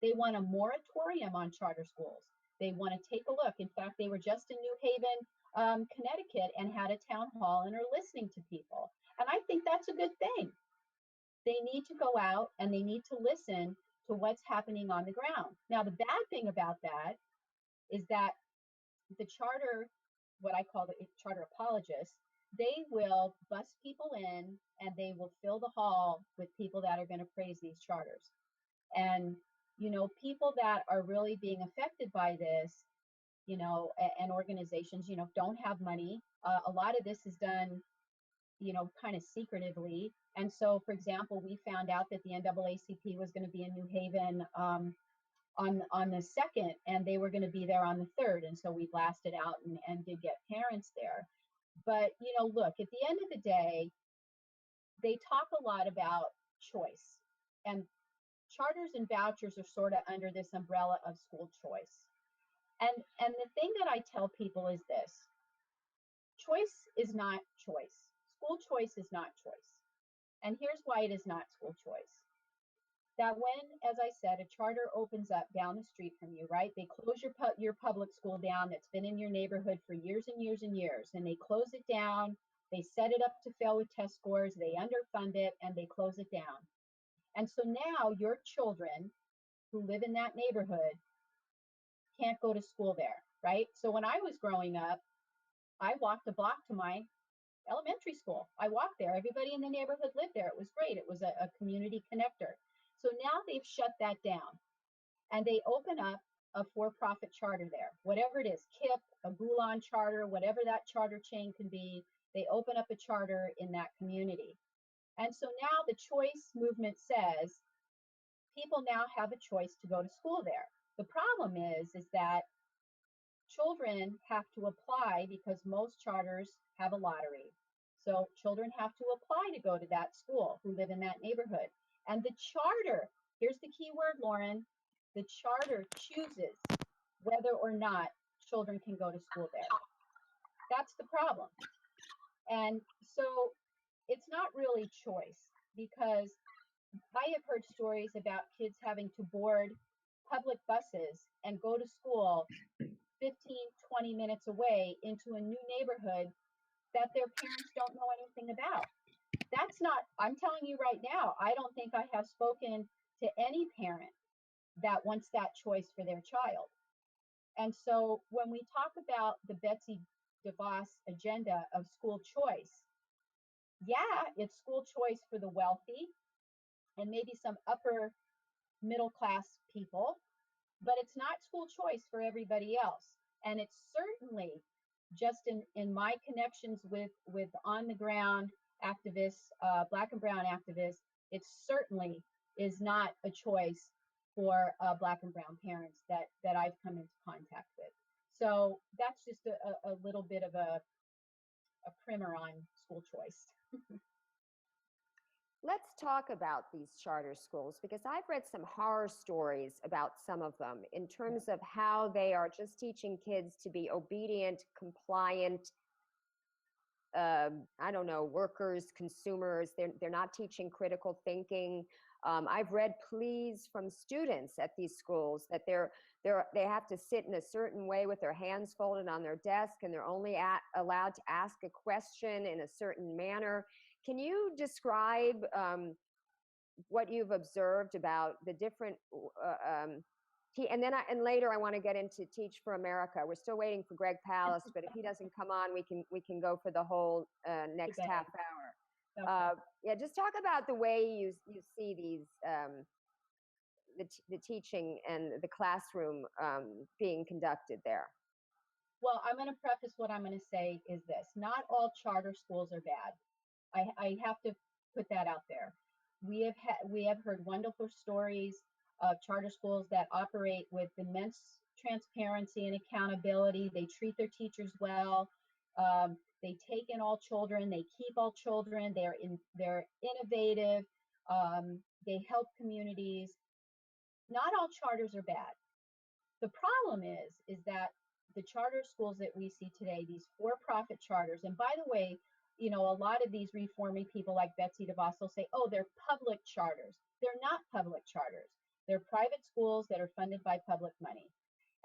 they want a moratorium on charter schools. They want to take a look. In fact, they were just in New Haven, Connecticut, and had a town hall and are listening to people. And I think that's a good thing. They need to go out and they need to listen to what's happening on the ground. Now, the bad thing about that is that the charter, what I call the charter apologists, they will bus people in and they will fill the hall with people that are going to praise these charters. And, you know, people that are really being affected by this, you know, and organizations, you know, don't have money. A lot of this is done, you know, kind of secretively. And so, for example, we found out that the NAACP was going to be in New Haven on the 2nd, and they were going to be there on the 3rd. And so we blasted out and did get parents there. But, you know, look, at the end of the day, they talk a lot about choice. And charters and vouchers are sort of under this umbrella of school choice. And the thing that I tell people is this: choice is not choice. School choice is not choice. And here's why it is not school choice. That when, as I said, a charter opens up down the street from you, right? They close your public school down that's been in your neighborhood for years and years and years, and they close it down. They set it up to fail with test scores. They underfund it, and they close it down. And so now your children who live in that neighborhood can't go to school there, right? So when I was growing up, I walked a block to my elementary school. I walked there. Everybody in the neighborhood lived there. It was great. It was a community connector. So now they've shut that down and they open up a for-profit charter there, whatever it is, KIPP, a Gulan charter, whatever that charter chain can be. They open up a charter in that community. And so now the choice movement says people now have a choice to go to school there. The problem is that children have to apply because most charters have a lottery. So children have to apply to go to that school who live in that neighborhood. And the charter, here's the key word, Lauren, the charter chooses whether or not children can go to school there. That's the problem. And so it's not really choice, because I have heard stories about kids having to board public buses and go to school 15, 20 minutes away into a new neighborhood that their parents don't know anything about. That's not, I'm telling you right now, I don't think I have spoken to any parent that wants that choice for their child. And so when we talk about the Betsy Devos agenda of school choice, yeah, it's school choice for the wealthy and maybe some upper middle class people, but it's not school choice for everybody else. And it's certainly just in my connections with on the ground activists, Black and brown activists, it certainly is not a choice for Black and brown parents that I've come into contact with. So that's just a little bit of a primer on school choice. Let's talk about these charter schools, because I've read some horror stories about some of them in terms of how they are just teaching kids to be obedient, compliant, I don't know, workers, consumers. They're not teaching critical thinking. I've read pleas from students at these schools that they have to sit in a certain way with their hands folded on their desk, and they're only allowed to ask a question in a certain manner. Can you describe what you've observed about the different and later I want to get into Teach for America. We're still waiting for Greg Palast, but if he doesn't come on, we can go for the whole next half hour. Okay. Yeah, just talk about the way you see these the teaching and the classroom being conducted there. Well, I'm going to preface what I'm going to say is this: not all charter schools are bad. I have to put that out there. We have heard wonderful stories of charter schools that operate with immense transparency and accountability. They treat their teachers well. They take in all children. They keep all children. They're innovative. They help communities. Not all charters are bad. The problem is that the charter schools that we see today, these for-profit charters, and by the way, a lot of these reforming people like Betsy Devos will say, oh, they're public charters. They're not public charters. They're private schools that are funded by public money.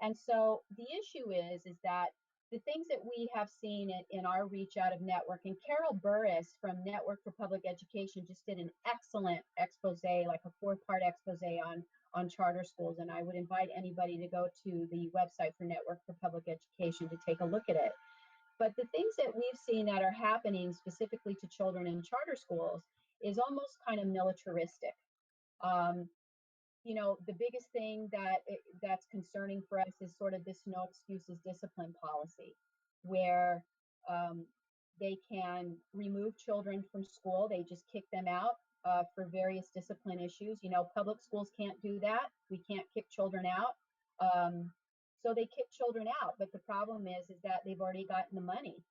And so the issue is that the things that we have seen in our reach out of network, and Carol Burris from Network for Public Education just did an excellent expose, like a 4-part expose on charter schools. And I would invite anybody to go to the website for Network for Public Education to take a look at it. But the things that we've seen that are happening specifically to children in charter schools is almost kind of militaristic. The biggest thing that's concerning for us is sort of this no excuses discipline policy, where they can remove children from school. They just kick them out for various discipline issues. Public schools can't do that. We can't kick children out. So they kick children out. But the problem is that they've already gotten the money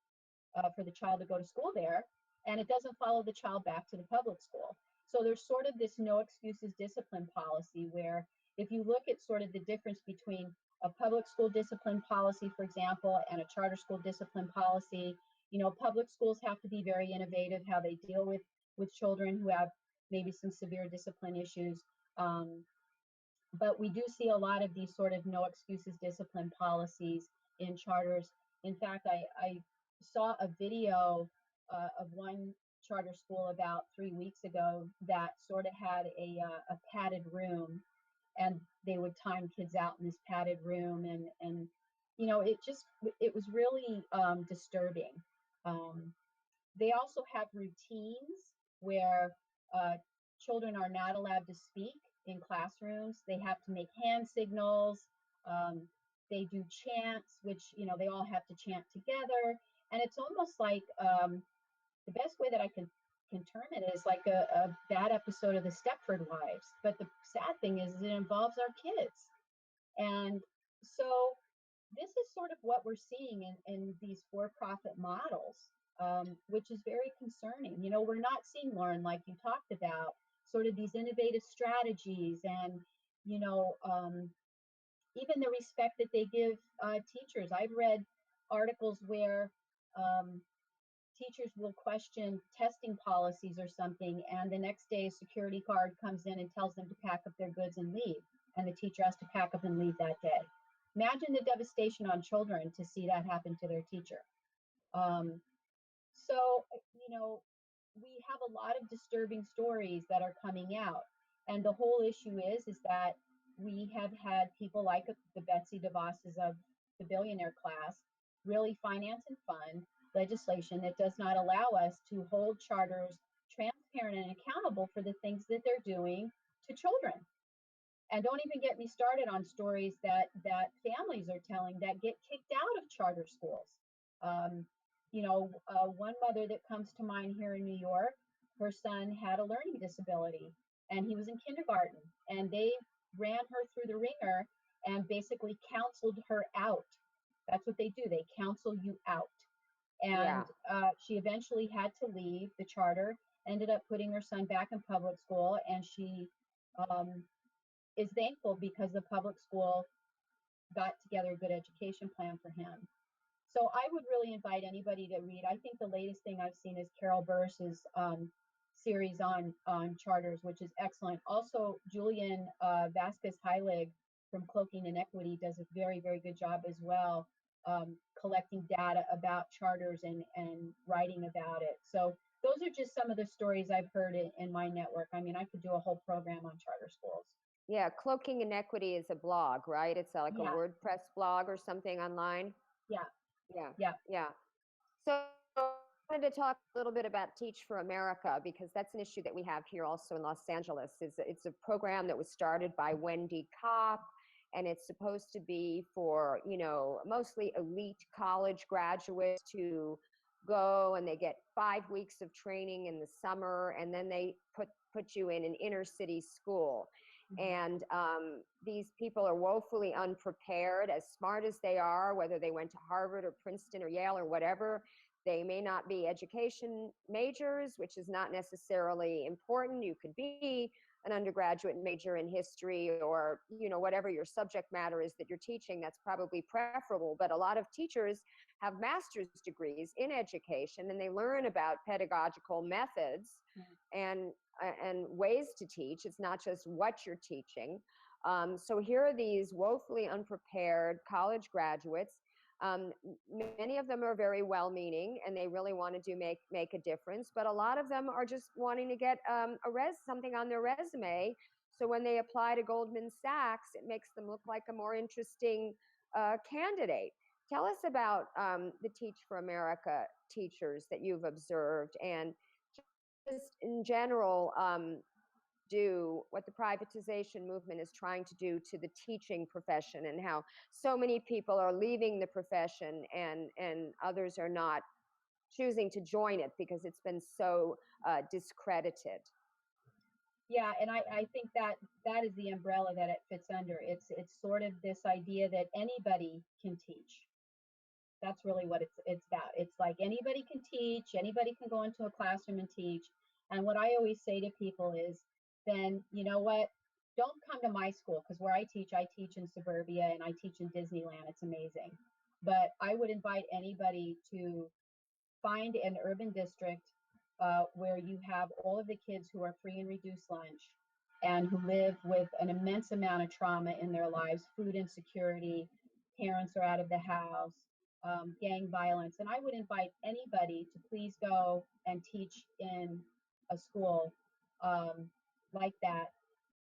for the child to go to school there, and it doesn't follow the child back to the public school. So there's sort of this no excuses discipline policy, where if you look at sort of the difference between a public school discipline policy, for example, and a charter school discipline policy, public schools have to be very innovative how they deal with children who have maybe some severe discipline issues. But we do see a lot of these sort of no excuses discipline policies in charters. In fact, I saw a video of one charter school about 3 weeks ago that sort of had a padded room, and they would time kids out in this padded room, and it was really disturbing. They also have routines where children are not allowed to speak in classrooms. They have to make hand signals. They do chants, which they all have to chant together, and it's almost like the best way that I can term it is like a bad episode of the Stepford Wives. But the sad thing is it involves our kids. And so this is sort of what we're seeing in these for-profit models, which is very concerning. We're not seeing, Lauren, like you talked about, sort of these innovative strategies and, even the respect that they give teachers. I've read articles where teachers will question testing policies or something, and the next day a security guard comes in and tells them to pack up their goods and leave, and the teacher has to pack up and leave that day. Imagine the devastation on children to see that happen to their teacher. So we have a lot of disturbing stories that are coming out, and the whole issue is that we have had people like the Betsy Devoses of the billionaire class really finance and fund legislation that does not allow us to hold charters transparent and accountable for the things that they're doing to children. And don't even get me started on stories that families are telling that get kicked out of charter schools. one mother that comes to mind here in New York, her son had a learning disability and he was in kindergarten, and they ran her through the ringer and basically counseled her out. That's what they do. They counsel you out. And she eventually had to leave the charter, ended up putting her son back in public school, and she is thankful because the public school got together a good education plan for him. So I would really invite anybody to read. I think the latest thing I've seen is Carol Burris's series on charters, which is excellent. Also, Julian Vasquez Heilig from Cloaking Inequity does a very, very good job as well, collecting data about charters and writing about it. So those are just some of the stories I've heard in my network. I mean, I could do a whole program on charter schools. Yeah, Cloaking Inequity is a blog, right? It's like a WordPress blog or something online. Yeah. So I wanted to talk a little bit about Teach for America, because that's an issue that we have here also in Los Angeles. It's a program that was started by Wendy Kopp, and it's supposed to be for, mostly elite college graduates to go, and they get 5 weeks of training in the summer, and then they put you in an inner city school. And these people are woefully unprepared, as smart as they are, whether they went to Harvard or Princeton or Yale or whatever. They may not be education majors, which is not necessarily important. You could be an undergraduate major in history or, whatever your subject matter is that you're teaching. That's probably preferable. But a lot of teachers have master's degrees in education, and they learn about pedagogical methods and ways to teach. It's not just what you're teaching. So here are these woefully unprepared college graduates. Many of them are very well-meaning, and they really want to make a difference. But a lot of them are just wanting to get something on their resume. So when they apply to Goldman Sachs, it makes them look like a more interesting candidate. Tell us about the Teach for America teachers that you've observed, and just in general, do what the privatization movement is trying to do to the teaching profession, and how so many people are leaving the profession and others are not choosing to join it because it's been so discredited. Yeah, and I think that is the umbrella that it fits under. It's sort of this idea that anybody can teach. That's really what it's about. It's like anybody can teach, anybody can go into a classroom and teach. And what I always say to people is, then you know what? Don't come to my school, because where I teach in suburbia, and I teach in Disneyland. It's amazing. But I would invite anybody to find an urban district where you have all of the kids who are free and reduced lunch and who live with an immense amount of trauma in their lives, food insecurity, parents are out of the house, gang violence. And I would invite anybody to please go and teach in a school like that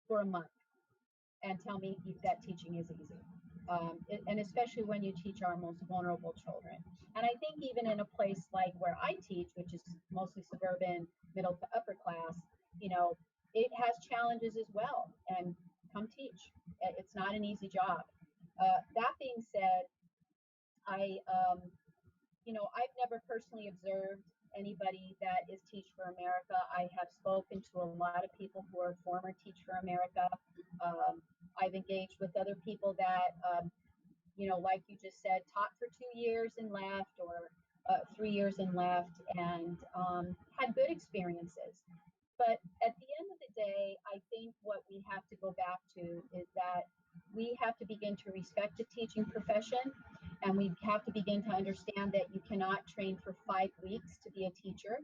for a month and tell me if that teaching is easy. And especially when you teach our most vulnerable children. And I think even in a place like where I teach, which is mostly suburban, middle to upper class, it has challenges as well. And come teach. It's not an easy job. That being said, I've never personally observed anybody that is Teach for America. I have spoken to a lot of people who are former Teach for America. I've engaged with other people that, like you just said, taught for 2 years and left, or 3 years and left, and had good experiences. But at the end of the day, I think what we have to go back to is that we have to begin to respect the teaching profession, and we have to begin to understand that you cannot train for 5 weeks to be a teacher.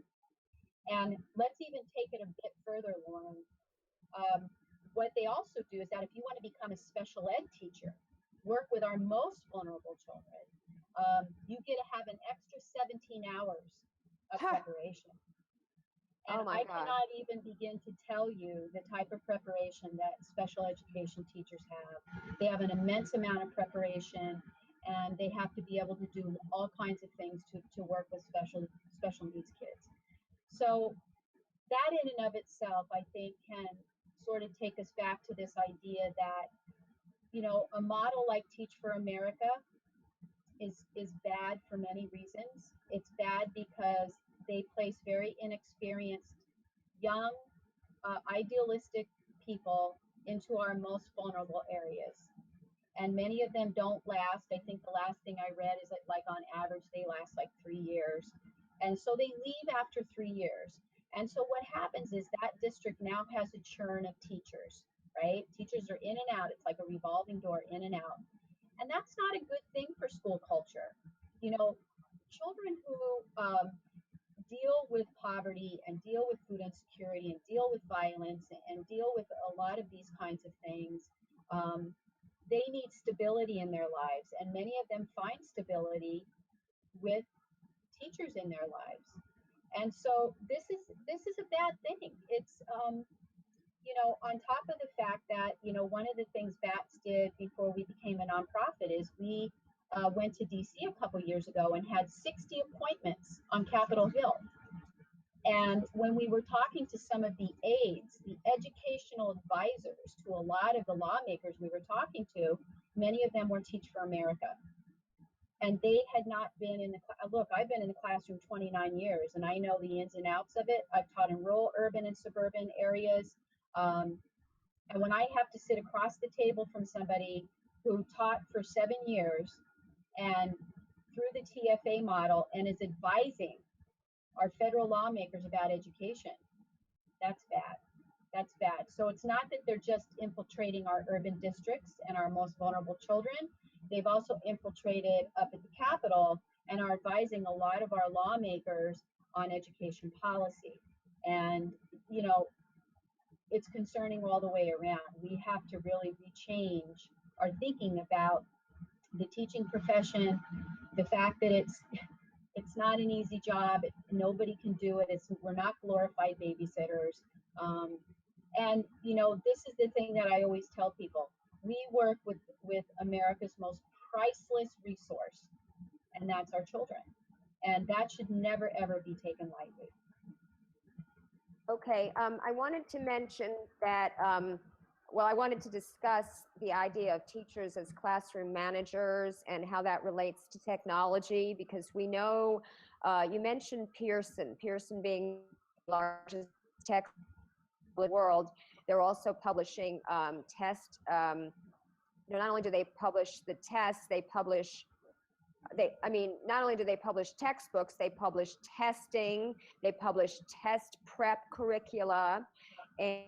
And let's even take it a bit further, Lauren. What they also do is that if you want to become a special ed teacher, work with our most vulnerable children, you get to have an extra 17 hours of preparation. And I cannot even begin to tell you the type of preparation that special education teachers have. They have an immense amount of preparation, and they have to be able to do all kinds of things to work with special needs kids. So that in and of itself, I think, can sort of take us back to this idea that, a model like Teach for America is bad for many reasons. It's bad because they place very inexperienced, young, idealistic people into our most vulnerable areas. And many of them don't last. I think the last thing I read is that, like, on average, they last like 3 years. And so they leave after 3 years. And so what happens is that district now has a churn of teachers, right? Teachers are in and out. It's like a revolving door, in and out. And that's not a good thing for school culture. You know, children who deal with poverty and deal with food insecurity and deal with violence and deal with a lot of these kinds of things, they need stability in their lives. And many of them find stability with teachers in their lives. And so this is a bad thing. It's you know, on top of the fact that, you know, one of the things BATS did before we became a nonprofit is we went to DC a couple years ago and had 60 appointments on Capitol Hill. And when we were talking to some of the aides, the educational advisors to a lot of the lawmakers we were talking to, many of them were Teach for America. And they had not been in the, look, I've been in the classroom 29 years and I know the ins and outs of it. I've taught in rural, urban, and suburban areas. And when I have to sit across the table from somebody who taught for 7 years and through the TFA model and is advising our federal lawmakers about education, that's bad. That's bad. So it's not that they're just infiltrating our urban districts and our most vulnerable children. They've also infiltrated up at the Capitol and are advising a lot of our lawmakers on education policy. And, you know, it's concerning all the way around. We have to really rechange our thinking about the teaching profession, the fact that it's not an easy job. Nobody can do it. We're not glorified babysitters. And, you know, this is the thing that I always tell people. We work with America's most priceless resource, and that's our children. And that should never, ever be taken lightly. Okay, I wanted to mention that, well, I wanted to discuss the idea of teachers as classroom managers and how that relates to technology, because we know, you mentioned Pearson being the largest tech in the world. They're also publishing test, not only do they publish the tests, not only do they publish textbooks, they publish testing, they publish test prep curricula, and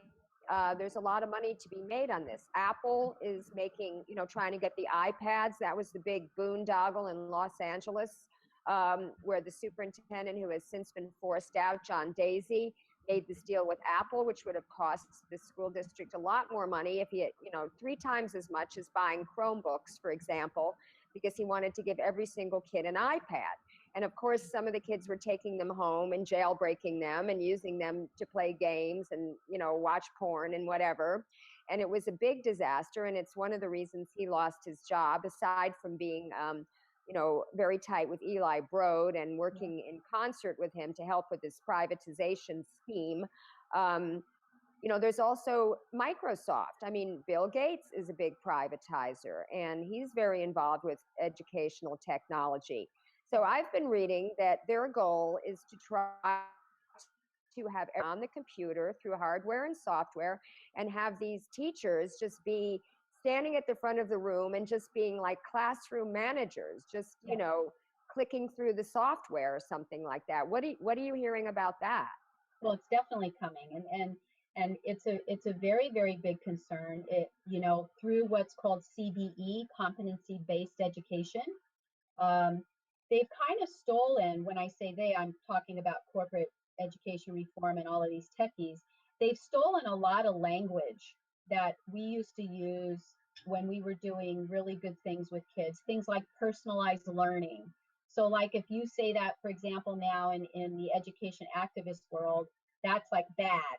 there's a lot of money to be made on this. Apple is making, trying to get the iPads. That was the big boondoggle in Los Angeles, where the superintendent, who has since been forced out, John Daisy, made this deal with Apple, which would have cost the school district a lot more money if he had, 3 times as much as buying Chromebooks, for example, because he wanted to give every single kid an iPad. And of course, some of the kids were taking them home and jailbreaking them and using them to play games and, watch porn and whatever. And it was a big disaster. And it's one of the reasons he lost his job, aside from being, very tight with Eli Broad and working in concert with him to help with this privatization scheme. There's also Microsoft. I mean, Bill Gates is a big privatizer, and he's very involved with educational technology. So I've been reading that their goal is to try to have on the computer through hardware and software, and have these teachers just be standing at the front of the room and just being like classroom managers, just, clicking through the software or something like that. What are you hearing about that? Well, it's definitely coming, and it's a very, very big concern. It, through what's called CBE, competency-based education, they've kind of stolen, when I say they, I'm talking about corporate education reform and all of these techies, they've stolen a lot of language that we used to use when we were doing really good things with kids, things like personalized learning. So like if you say that, for example, now in the education activist world, that's like bad,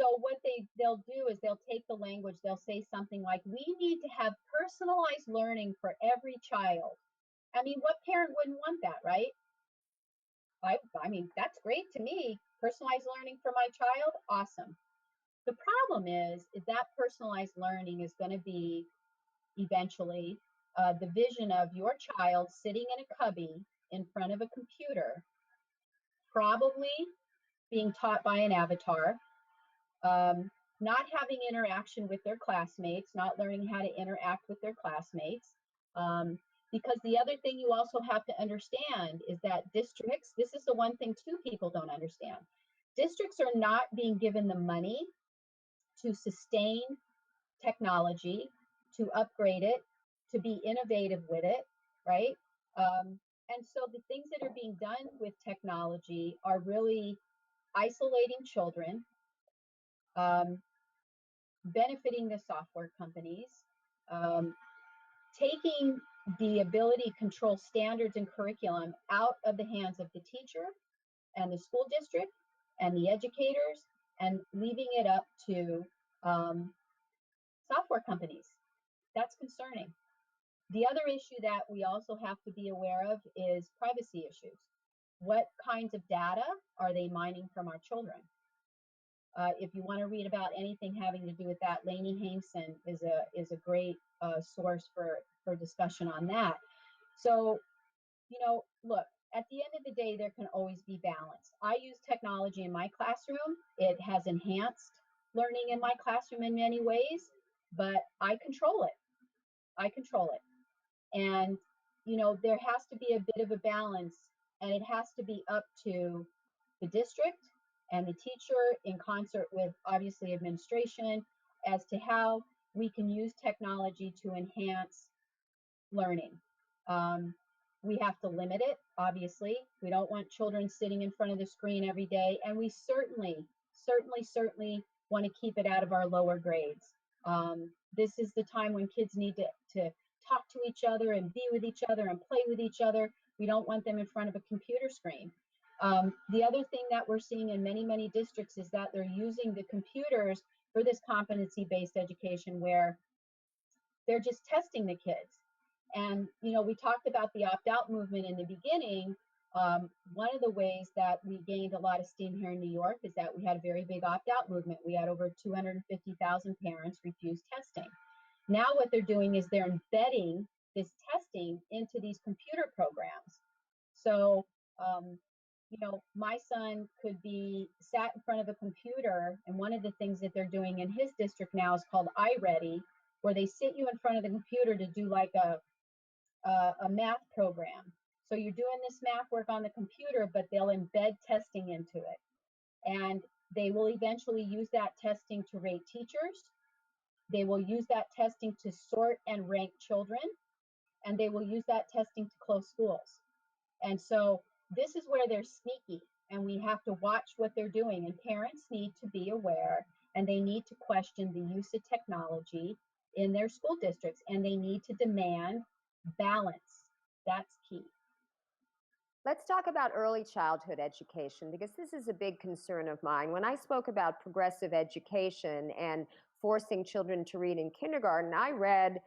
So what they'll do is they'll take the language, they'll say something like, we need to have personalized learning for every child. I mean, what parent wouldn't want that, right? I mean, that's great to me. Personalized learning for my child, awesome. The problem is that personalized learning is going to be eventually the vision of your child sitting in a cubby in front of a computer, probably being taught by an avatar, not having interaction with their classmates, not learning how to interact with their classmates. Because the other thing you also have to understand is that districts, this is the one thing too people don't understand. Districts are not being given the money to sustain technology, to upgrade it, to be innovative with it, right? And so the things that are being done with technology are really isolating children, benefiting the software companies, taking the ability to control standards and curriculum out of the hands of the teacher and the school district and the educators, and leaving it up to software companies. That's concerning. The other issue that we also have to be aware of is privacy issues. What kinds of data are they mining from our children? If you want to read about anything having to do with that, Lainey Hameson is a great source for discussion on that. So, look, at the end of the day, there can always be balance. I use technology in my classroom. It has enhanced learning in my classroom in many ways, but I control it. And, there has to be a bit of a balance, and it has to be up to the district and the teacher in concert with, obviously, administration as to how we can use technology to enhance learning. We have to limit it, obviously. We don't want children sitting in front of the screen every day, and we certainly want to keep it out of our lower grades. This is the time when kids need to talk to each other and be with each other and play with each other. We don't want them in front of a computer screen. The other thing that we're seeing in many districts is that they're using the computers for this competency-based education where they're just testing the kids. And, we talked about the opt-out movement in the beginning. One of the ways that we gained a lot of steam here in New York is that we had a very big opt-out movement. We had over 250,000 parents refuse testing. Now what they're doing is they're embedding this testing into these computer programs. So, my son could be sat in front of a computer, and one of the things that they're doing in his district now is called iReady, where they sit you in front of the computer to do like a math program. So you're doing this math work on the computer, but they'll embed testing into it. And they will eventually use that testing to rate teachers. They will use that testing to sort and rank children. And they will use that testing to close schools. And so this is where they're sneaky, and we have to watch what they're doing. And parents need to be aware, and they need to question the use of technology in their school districts, and they need to demand balance. That's key. Let's talk about early childhood education, because this is a big concern of mine. When I spoke about progressive education and forcing children to read in kindergarten, I read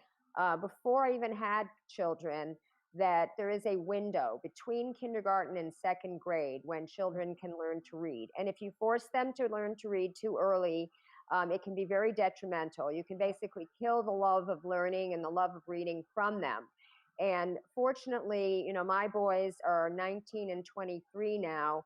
before I even had children that there is a window between kindergarten and second grade when children can learn to read. And if you force them to learn to read too early, it can be very detrimental. You can basically kill the love of learning and the love of reading from them. And fortunately, my boys are 19 and 23 now.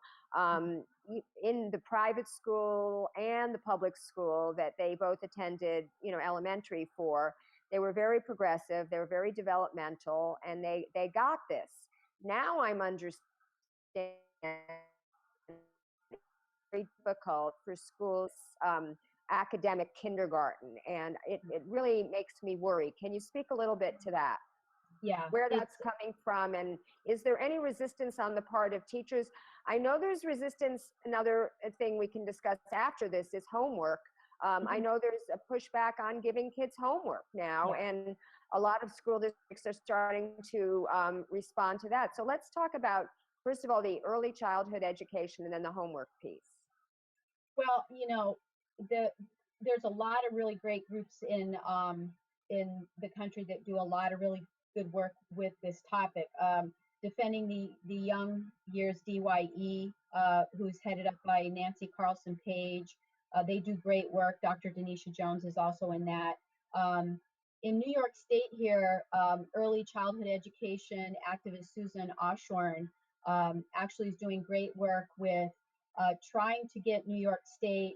In the private school and the public school that they both attended, elementary for, they were very progressive, they were very developmental, and they got this. Now I'm understanding very difficult for schools academic kindergarten, and it really makes me worry. Can you speak a little bit to that? Yeah. Where that's coming from, and is there any resistance on the part of teachers? I know there's resistance. Another thing we can discuss after this is homework. I know there's a pushback on giving kids homework now, and a lot of school districts are starting to respond to that. So let's talk about, first of all, the early childhood education and then the homework piece. Well, there's a lot of really great groups in the country that do a lot of really good work with this topic. Defending the Young Years DYE, who's headed up by Nancy Carlson Page. They do great work. Dr. Denisha Jones is also in that. in New York State here, early childhood education activist Susan Oshorn actually is doing great work with trying to get New York State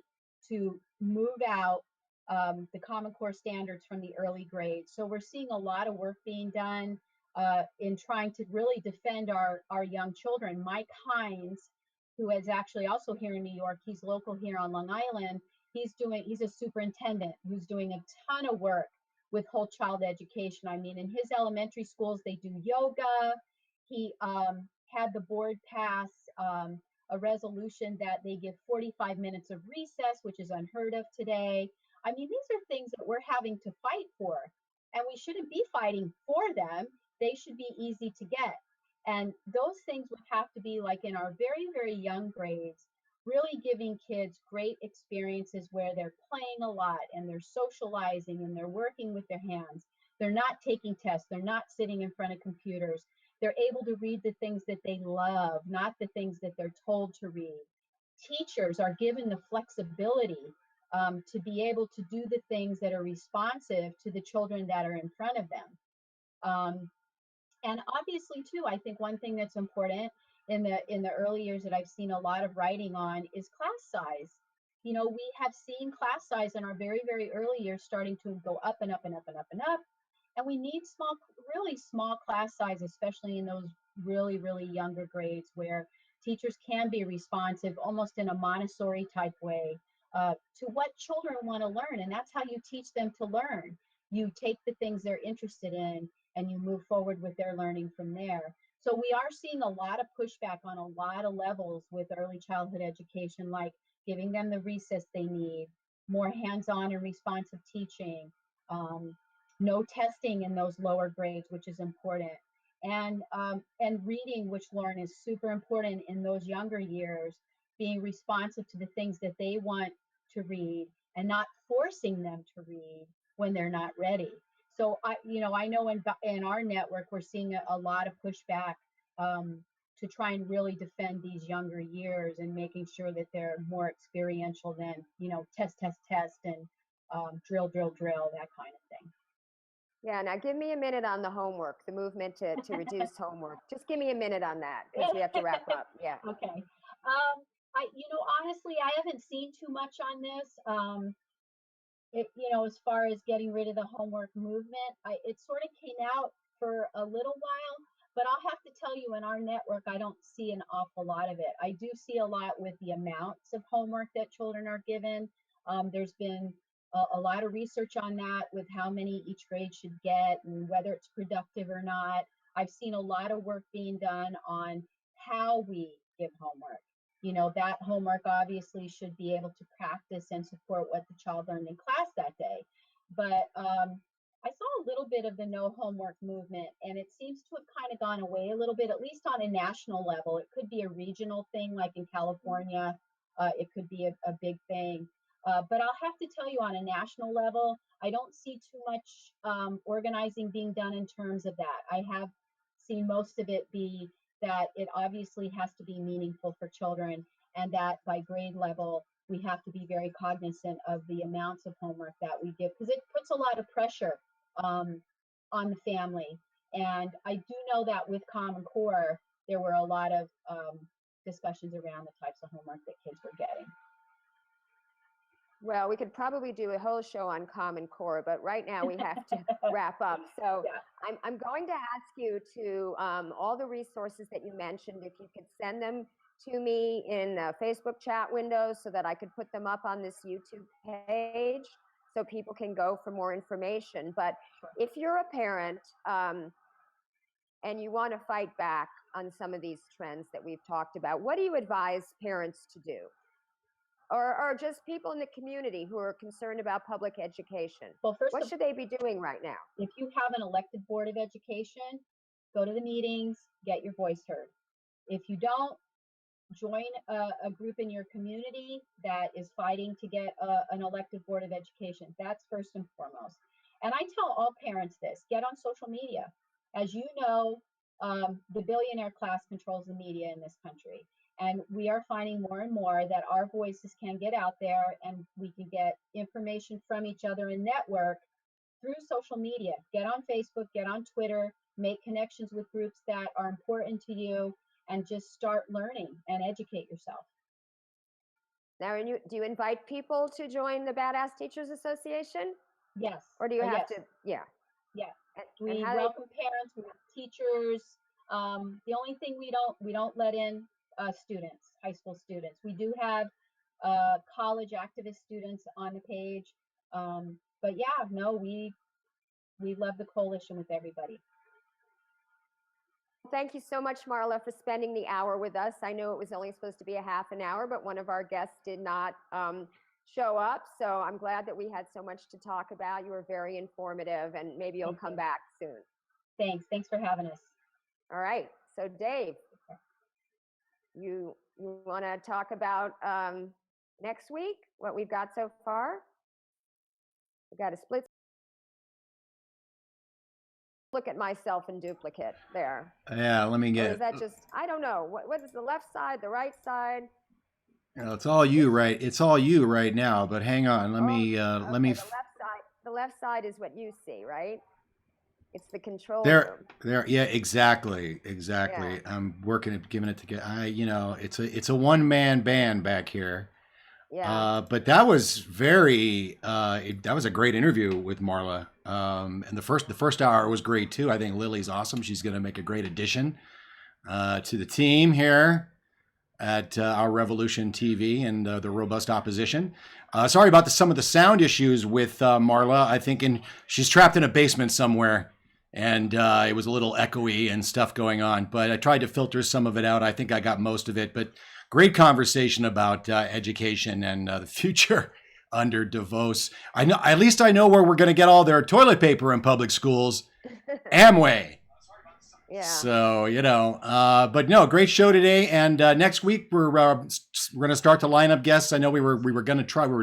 to move out the Common Core standards from the early grades. So we're seeing a lot of work being done in trying to really defend our young children. Mike Hines, who is actually also here in New York, he's local here on Long Island. He's a superintendent who's doing a ton of work with whole child education. I mean, in his elementary schools, they do yoga. He had the board pass a resolution that they give 45 minutes of recess, which is unheard of today. I mean, these are things that we're having to fight for, and we shouldn't be fighting for them. They should be easy to get. And those things would have to be like in our very, very young grades, really giving kids great experiences where they're playing a lot and they're socializing and they're working with their hands. They're not taking tests. They're not sitting in front of computers. They're able to read the things that they love, not the things that they're told to read. Teachers are given the flexibility to be able to do the things that are responsive to the children that are in front of them. And obviously, too, I think one thing that's important in the early years that I've seen a lot of writing on is class size. You know, we have seen class size in our very, very early years starting to go up and up and up and up and up. And we need really small class size, especially in those really, really younger grades where teachers can be responsive almost in a Montessori type way to what children want to learn. And that's how you teach them to learn. You take the things they're interested in and you move forward with their learning from there. So we are seeing a lot of pushback on a lot of levels with early childhood education, like giving them the recess they need, more hands-on and responsive teaching, no testing in those lower grades, which is important, and reading, which Lauren is super important in those younger years, being responsive to the things that they want to read and not forcing them to read when they're not ready. So I know in our network, we're seeing a lot of pushback to try and really defend these younger years and making sure that they're more experiential than, test, and drill, that kind of thing. Yeah, now give me a minute on the homework, the movement to reduce homework. Just give me a minute on that because we have to wrap up. Yeah. Okay. Honestly, I haven't seen too much on this. As far as getting rid of the homework movement, it sort of came out for a little while, but I'll have to tell you in our network, I don't see an awful lot of it. I do see a lot with the amounts of homework that children are given. There's been a lot of research on that with how many each grade should get and whether it's productive or not. I've seen a lot of work being done on how we give homework. That homework obviously should be able to practice and support what the child learned in class that day. But I saw a little bit of the no homework movement, and it seems to have kind of gone away a little bit, at least on a national level. It could be a regional thing, like in California. It could be a big thing. But I'll have to tell you on a national level, I don't see too much organizing being done in terms of that. I have seen most of it be that it obviously has to be meaningful for children, and that by grade level, we have to be very cognizant of the amounts of homework that we give, because it puts a lot of pressure on the family. And I do know that with Common Core, there were a lot of discussions around the types of homework that kids were getting. Well, we could probably do a whole show on Common Core, but right now we have to wrap up. So yeah. I'm going to ask you to, all the resources that you mentioned, if you could send them to me in the Facebook chat window so that I could put them up on this YouTube page so people can go for more information. But if you're a parent and you want to fight back on some of these trends that we've talked about, what do you advise parents to do? Or just people in the community who are concerned about public education? Well, what should they be doing right now? If you have an elected board of education, go to the meetings, get your voice heard. If you don't, join a group in your community that is fighting to get an elected board of education. That's first and foremost. And I tell all parents this: get on social media. As you know, the billionaire class controls the media in this country. And we are finding more and more that our voices can get out there and we can get information from each other and network through social media. Get on Facebook, get on Twitter, make connections with groups that are important to you, and just start learning and educate yourself. Now, do you invite people to join the Badass Teachers Association? Yes. Or do you have yes. to? Yeah. Yeah. And We how welcome parents, we welcome teachers. The only thing we don't let in students, high school students. We do have college activist students on the page. But yeah, no, we love the coalition with everybody. Thank you so much, Marla, for spending the hour with us. I know it was only supposed to be a half an hour, but one of our guests did not show up. So I'm glad that we had so much to talk about. You were very informative, and maybe you'll come back soon. Thanks for having us. All right. So Dave, you want to talk about next week, what we've got so far? We've got a split. Look at myself in duplicate there. Yeah, let me get. Or is that just, I don't know. What is the left side, the right side? It's all you, right? It's all you right now. But hang on, let me. The left side is what you see, right? It's the control There, room. yeah, exactly. Yeah. I'm working at giving it to get. It's a one man band back here. Yeah. But that was that was a great interview with Marla. And the first hour was great too. I think Lily's awesome. She's going to make a great addition to the team here at Our Revolution TV and the Robust Opposition. Sorry about some of the sound issues with Marla. I think she's trapped in a basement somewhere, and it was a little echoey and stuff going on. But I tried to filter some of it out. I think I got most of it. But great conversation about education and the future under Devos. I know, at least I know where we're going to get all their toilet paper in public schools. Amway. Yeah. So, but no, great show today. And next week we're going to start to line up guests. I know we were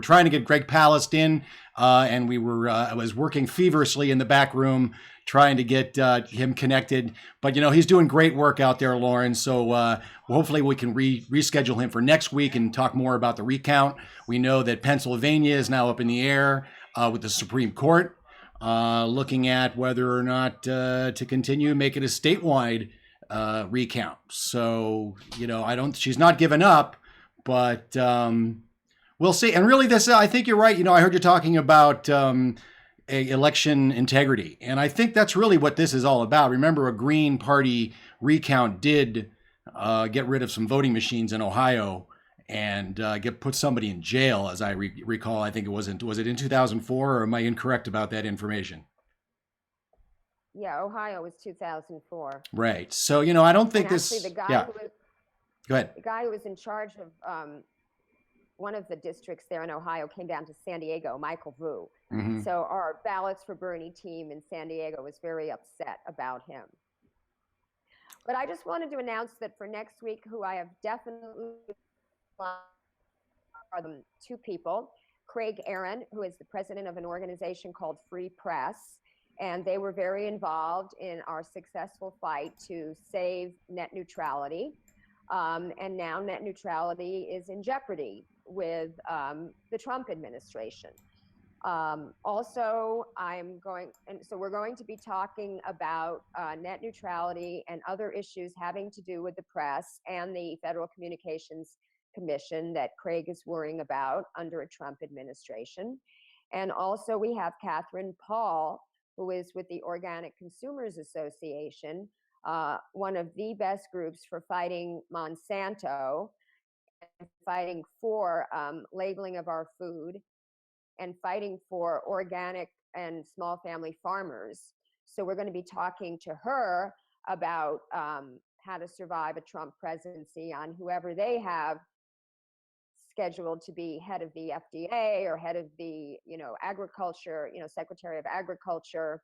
trying to get Greg Palast in, and I was working feverishly in the back room trying to get him connected. But he's doing great work out there, Lauren. So hopefully we can reschedule him for next week and talk more about the recount. We know that Pennsylvania is now up in the air with the Supreme Court. Looking at whether or not to continue make it a statewide recount. So, she's not given up, but we'll see. And really I think you're right. I heard you talking about election integrity. And I think that's really what this is all about. Remember, a Green Party recount did get rid of some voting machines in Ohio and put somebody in jail, as I recall. I think was it in 2004, or am I incorrect about that information? Yeah, Ohio was 2004. Right. So I don't think the guy yeah. who was, Go ahead. The guy who was in charge of one of the districts there in Ohio came down to San Diego, Michael Vu. Mm-hmm. So our Ballots for Bernie team in San Diego was very upset about him. But I just wanted to announce that for next week, who I have definitely are the two people, Craig Aaron, who is the president of an organization called Free Press, and they were very involved in our successful fight to save net neutrality. And now net neutrality is in jeopardy with the Trump administration. Also, we're going to be talking about net neutrality and other issues having to do with the press and the Federal Communications Commission that Craig is worrying about under a Trump administration. And also we have Catherine Paul, who is with the Organic Consumers Association, one of the best groups for fighting Monsanto and fighting for labeling of our food and fighting for organic and small family farmers. So we're going to be talking to her about how to survive a Trump presidency on whoever they have scheduled to be head of the FDA or head of the, agriculture, Secretary of Agriculture.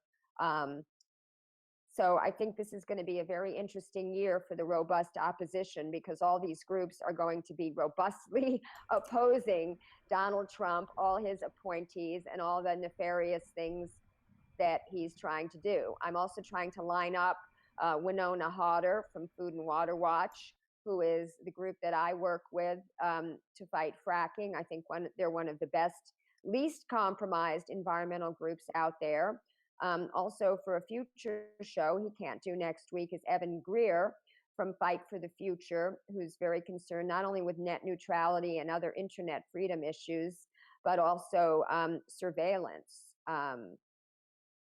So I think this is going to be a very interesting year for the robust opposition, because all these groups are going to be robustly opposing Donald Trump, all his appointees, and all the nefarious things that he's trying to do. I'm also trying to line up Winona Hodder from Food and Water Watch, who is the group that I work with to fight fracking. I think they're one of the best least compromised environmental groups out there. Also, for a future show he can't do next week is Evan Greer from Fight for the Future, who's very concerned not only with net neutrality and other internet freedom issues, but also surveillance.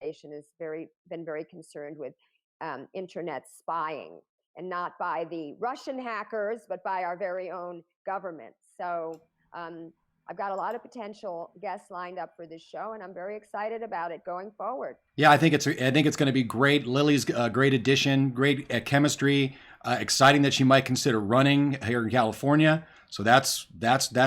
Nation has been very concerned with internet spying, and not by the Russian hackers, but by our very own government. So I've got a lot of potential guests lined up for this show, and I'm very excited about it going forward. Yeah, I think it's going to be great. Lily's a great addition, great at chemistry. Exciting that she might consider running here in California. So that's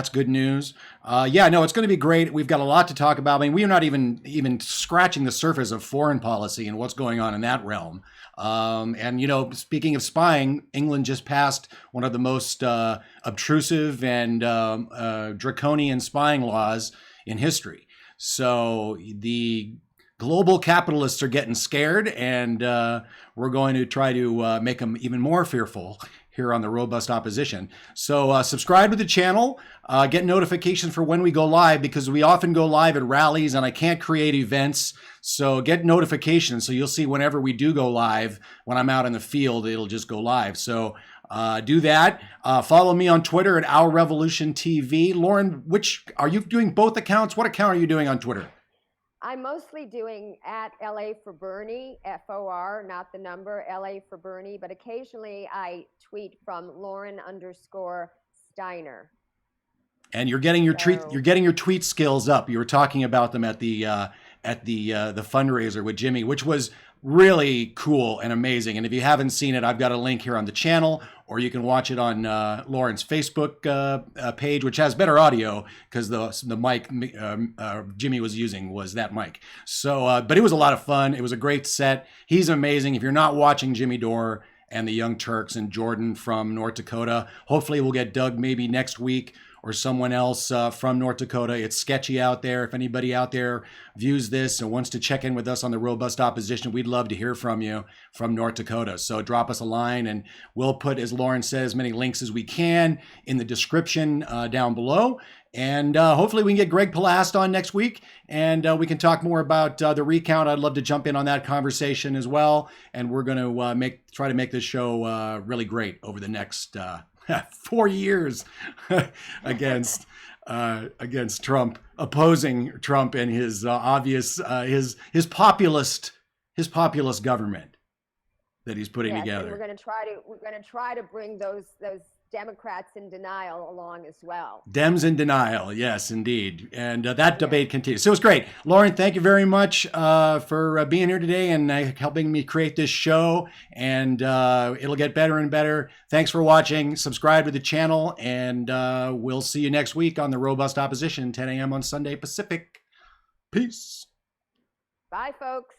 good news. Yeah, no, it's going to be great. We've got a lot to talk about. I mean, we are not even scratching the surface of foreign policy and what's going on in that realm. And you know, speaking of spying, England just passed one of the most obtrusive and draconian spying laws in history. So the global capitalists are getting scared, and we're going to try to make them even more fearful here on the Robust Opposition. So subscribe to the channel, get notifications for when we go live, because we often go live at rallies and I can't create events. So get notifications so you'll see whenever we do go live. When I'm out in the field, it'll just go live. So do that. Follow me on Twitter at Our Revolution TV. Lauren, which are you doing both accounts? What account are you doing on Twitter? I'm mostly doing at LA for Bernie, FOR, not the number, LA for Bernie, but occasionally I tweet from Lauren_Steiner. And you're getting your tweet skills up. You were talking about them at the fundraiser with Jimmy, which was really cool and amazing. And if you haven't seen it, I've got a link here on the channel, or you can watch it on Lauren's Facebook page, which has better audio because the mic Jimmy was using was that mic. So, but it was a lot of fun. It was a great set. He's amazing. If you're not watching Jimmy Dore and the Young Turks and Jordan from North Dakota, hopefully we'll get Doug maybe next week, or someone else from North Dakota. It's sketchy out there. If anybody out there views this and wants to check in with us on the Robust Opposition, we'd love to hear from you from North Dakota. So drop us a line, and we'll put, as Lauren says, as many links as we can in the description down below. And hopefully we can get Greg Palast on next week, and we can talk more about the recount. I'd love to jump in on that conversation as well. And we're going to try to make this show really great over the next 4 years against Trump, opposing Trump and his obvious his populist government that he's putting together. And we're going to try to bring those Democrats in denial along as well. Dems in denial, yes, indeed. And that debate continues. So it was great. Lauren, thank you very much for being here today and helping me create this show. And it'll get better and better. Thanks for watching. Subscribe to the channel, and we'll see you next week on the Robust Opposition, 10 a.m. on Sunday Pacific. Peace. Bye, folks.